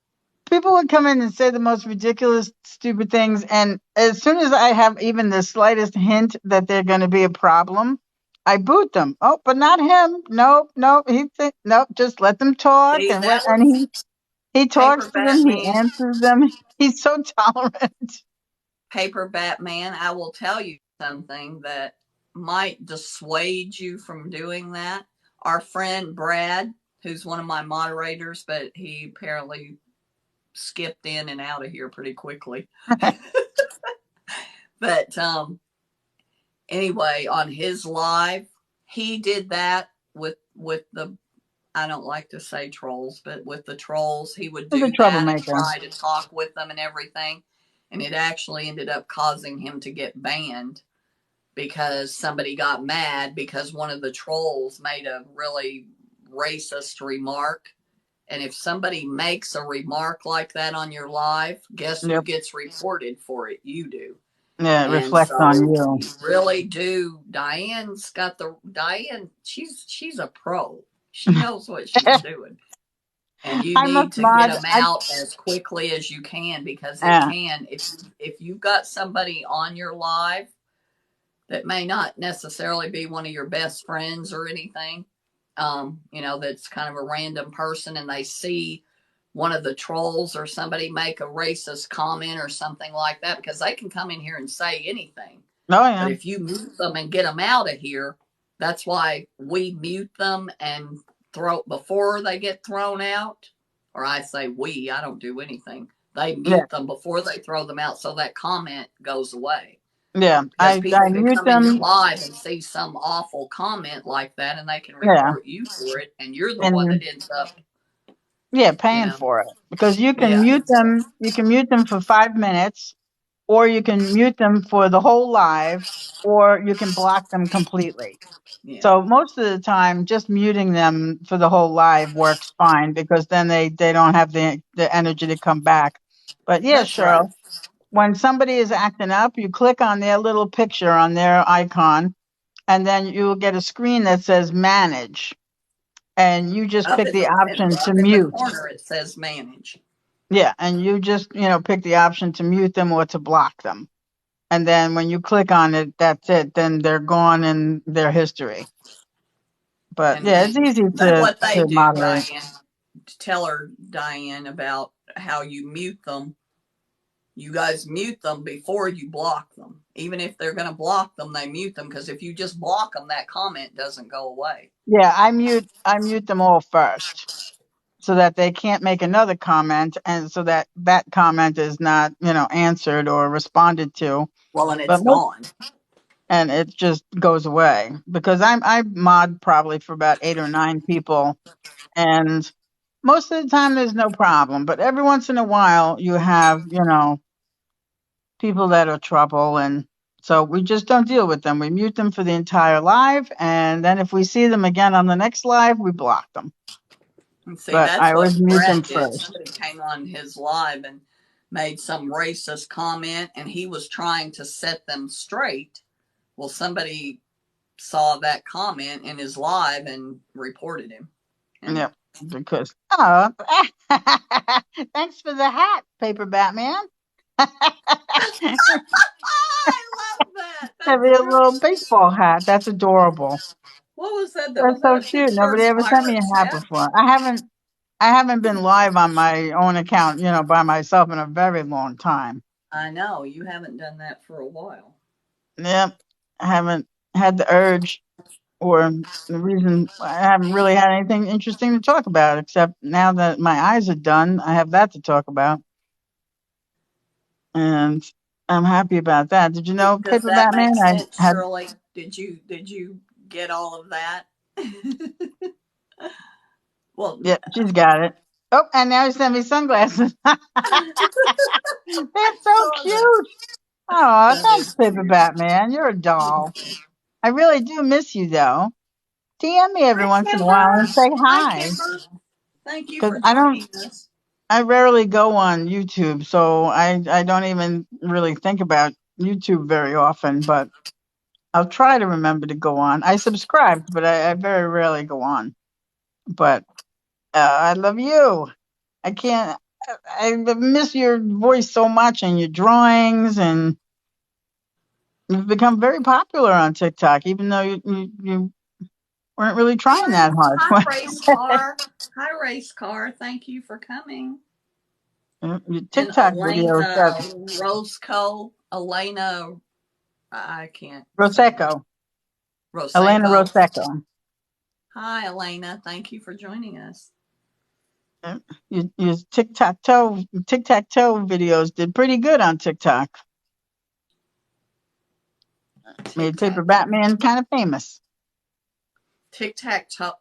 the most ridiculous, stupid things, and as soon as I have even the slightest hint that they're going to be a problem, I boot them. Oh, but not him. Nope, nope. Nope. Just let them talk, See, and that was he talks Paper to them. He Batman. answers them. He's so tolerant. Paper Batman, I will tell you something that might dissuade you from doing that. Our friend Brad, who's one of my moderators, but he apparently skipped in and out of here pretty quickly. But anyway, on his live, he did that with the, I don't like to say trolls, but with the trolls, he would He's a do that and troublemaker. try to talk with them and everything. And it actually ended up causing him to get banned because somebody got mad because one of the trolls made a really racist remark. And if somebody makes a remark like that on your live, guess who Yep. gets reported for it? You do. Yeah, it And reflects on so you. you really do. Diane, she's a pro. She knows what she's doing. And you I must need to get mod. them out as quickly as you can because it Yeah, can, if you've got somebody on your live that may not necessarily be one of your best friends or anything, that's kind of a random person and they see one of the trolls or somebody make a racist comment or something like that, because they can come in here and say anything. oh But yeah, if you mute them and get them out of here, that's why we mute them and throw before they get thrown out. Or I say we, I don't do anything. They yeah, mute them before they throw them out so that comment goes away. yeah. Because I people can mute come in your them. live and see some awful comment like that and they can Yeah, report you for it. And you're the one and that ends up, yeah, you paying know, for it because you can yeah, mute them. You can mute them for 5 minutes, or you can mute them for the whole live, or you can block them completely. yeah, So most of the time, just muting them for the whole live works fine because then they don't have the energy to come back. But yeah, that's right. Cheryl, when somebody is acting up, you click on their little picture on their icon, and then you will get a screen that says manage, and you just pick the option to Up in the mute. corner, it says manage. Yeah, and you just pick the option to mute them or to block them. and then when you click on it, that's it. Then they're gone in their history. But And yeah, it's easy but to what they do, moderate. Diane, tell her, Diane, about how you mute them. You guys mute them before you block them. Even if they're going to block them, they mute them, because if you just block them, that comment doesn't go away. Yeah, I mute them all first, so that they can't make another comment, and so that that comment is not, answered or responded to. Well, and But it's gone. and it just goes away because I mod probably for about 8 or 9 people, and most of the time there's no problem. But every once in a while you have, people that are trouble, and so we just don't deal with them. We mute them for the entire live, and then if we see them again on the next live, we block them. And see, But that's I always what mute them Brad did. first. Somebody came on his live and made some racist comment, and he was trying to set them straight. Well, somebody saw that comment in his live and reported him. And Yep, because oh, thanks for the hat, Paper Batman. I love that. Have That's a little brilliant. baseball hat. That's adorable. What was that? That's Was that so a cute. Nobody Pittsburgh ever sent me Pirates a hat hat? before. I haven't been live on my own account, by myself in a very long time. I know you haven't done that for a while. Yep. I haven't had the urge, or the reason I haven't really had anything interesting to talk about, except now that my eyes are done, I have that to talk about. And I'm happy about that. Did you know, Does Paper that Batman? make I sense, had Shirley? Did you get all of that? Well, Yeah, she's got it. Oh, and now he sent me sunglasses. They're so saw that. cute. Oh, That thanks, is Paper cute. Batman. You're a doll. I really do miss you, though. DM me every Hi, once in a while Kimber. and say Hi, hi. Kimber. Thank you Because for joining us. I rarely go on YouTube, so I don't even really think about YouTube very often, but I'll try to remember to go on. I subscribed, but I very rarely go on. But I love you. I can't. I miss your voice so much, and your drawings, and you've become very popular on TikTok, even though you weren't really trying that hard. Hi, race car. Hi, race car. Thank you for coming. Your And TikTok videos got Elena, I can't say her. Roseco, Elena Roseco. Roseco. Hi, Elena. Thank you for joining us. Your tic-tac-toe videos did pretty good on TikTok. Tic Made tac Paper Batman kind of famous. tic tac toe.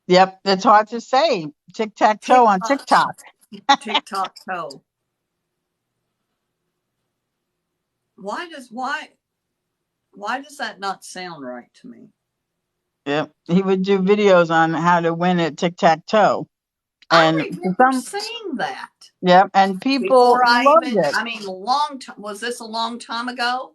Yep, it's hard to say. Tic-tac-toe on TikTok. TikTok. TikTok toe. Why does that not sound right to me? Yep, he would do videos on how to win at tic-tac-toe, and I for remember some, seeing that yep, and people before I loved even. it. I mean, a long time. Was this a long time ago?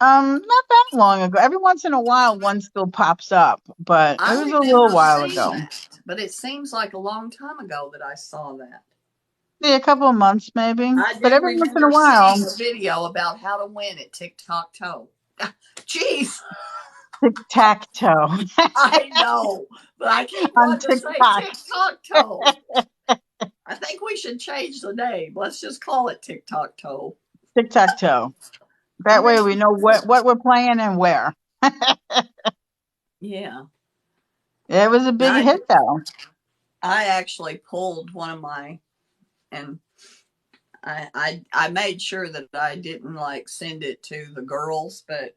Not that long ago. Every once in a while, one still pops up, but it I was a little remember while seeing ago. that, but it seems like a long time ago that I saw that. Yeah, a couple of months maybe, I but do every once in a remember seeing while, a video about how to win at tic-tac toe. Jeez, tic-tac-toe I know, but I keep on wanting to say TikTok. tic-tac toe. I think we should change the name. Let's just call it tic-tac toe. Tic-tac-toe. I That way, we remember. know what we're playing and where. Yeah, It was a big I hit, though. I actually pulled one of my, and I made sure that I didn't like send it to the girls, but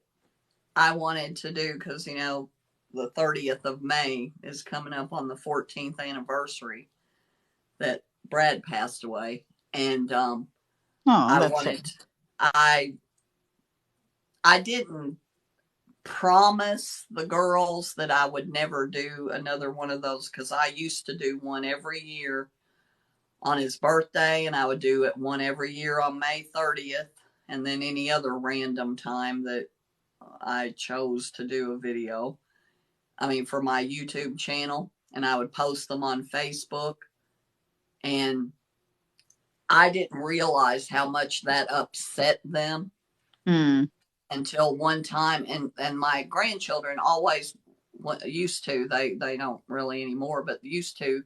I wanted to do, because the 30th of May is coming up on the 14th anniversary that Brad passed away, and Oh, I that's sad. wanted I didn't promise the girls that I would never do another one of those, because I used to do one every year on his birthday, and I would do it one every year on May 30th, and then any other random time that I chose to do a video. I mean, for my YouTube channel, and I would post them on Facebook. And I didn't realize how much that upset them Hmm. until one time, and my grandchildren always used to. They don't really anymore, but used to.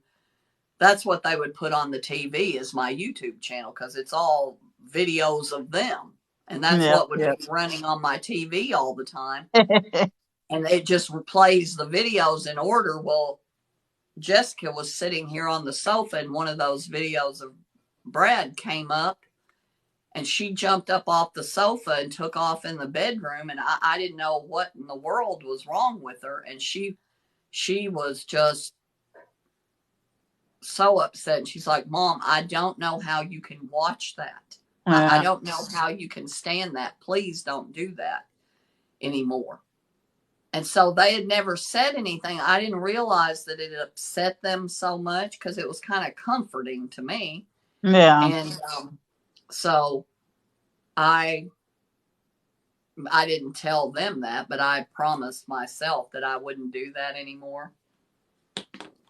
That's what they would put on the TV is my YouTube channel because it's all videos of them, and that's Yep. what would Yep. be running on my TV all the time. And it just plays the videos in order. Well, Jessica was sitting here on the sofa, and one of those videos of Brad came up, and she jumped up off the sofa and took off in the bedroom, and I didn't know what in the world was wrong with her, and she was just so upset. And she's like, Mom, I don't know how you can watch that. I Yeah. don't know how you can stand that. Please don't do that anymore. And so they had never said anything. I didn't realize that it upset them so much because it was kind of comforting to me. Yeah. And so I I didn't tell them that, but I promised myself that I wouldn't do that anymore.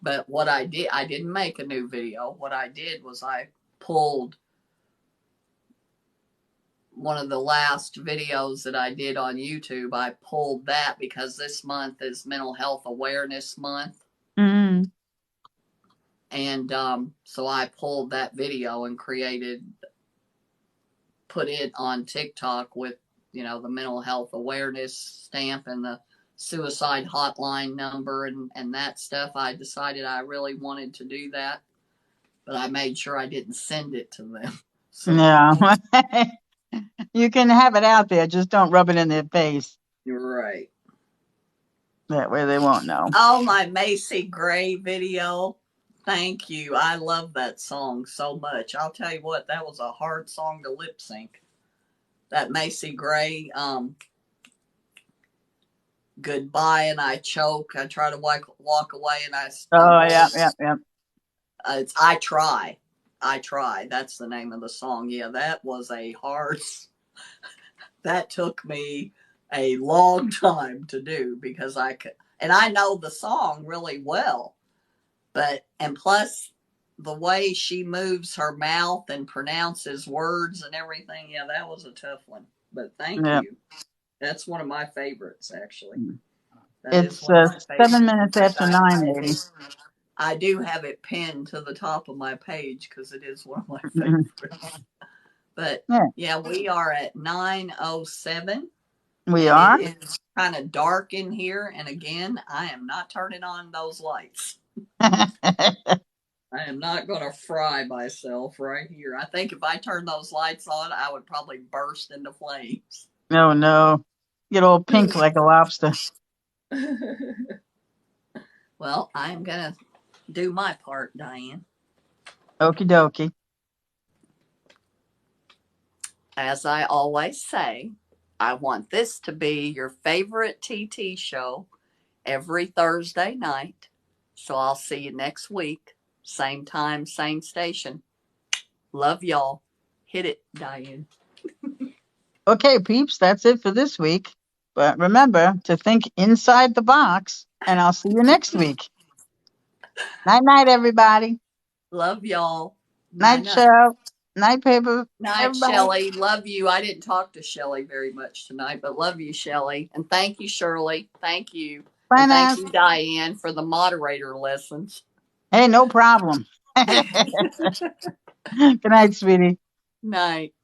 But what I didn't make a new video. What I did was I pulled one of the last videos that I did on YouTube. I pulled that because this month is Mental Health Awareness Month. Hmm. And so I pulled that video and put it on TikTok with, the mental health awareness stamp and the suicide hotline number and that stuff. I decided I really wanted to do that, but I made sure I didn't send it to them. So Yeah. You can have it out there, just don't rub it in their face. you're right. That way they won't know. Oh, my Macy Gray video. Thank you. I love that song so much. I'll tell you what, that was a hard song to lip sync. That Macy Gray, Goodbye and I Choke. I try to walk away and I stumble. Oh, yeah, yeah, yeah. It's I Try. I Try. That's the name of the song. Yeah, that was a hard. That took me a long time to do because I could, and I know the song really well, and plus the way she moves her mouth and pronounces words and everything. Yeah, that was a tough one. But thank Yeah. you. That's one of my favorites, actually. That is It's one of my 7 minutes favorites. after 9, lady. I do have it pinned to the top of my page because it is one of my favorites. But yeah, we are at 9:07. We and are. It is kind of dark in here. And again, I am not turning on those lights. I am not going to fry myself right here. I think if I turned those lights on, I would probably burst into flames. No, no. Get all pink like a lobster. Well, I am going to do my part, Diane. Okie dokie. As I always say, I want this to be your favorite TT show every Thursday night. So I'll see you next week. Same time, same station. Love y'all. Hit it, Diane. Okay, peeps, that's it for this week. But remember to think inside the box, and I'll see you next week. Night, night, everybody. Love y'all. Night, Shell. Night, Paper. Night, Shelly. Love you. I didn't talk to Shelly very much tonight, but love you, Shelly. And thank you, Shirley. Thank you. Bye and now. Thank you, Diane, for the moderator lessons. Hey, no problem. Good night, sweetie. Night.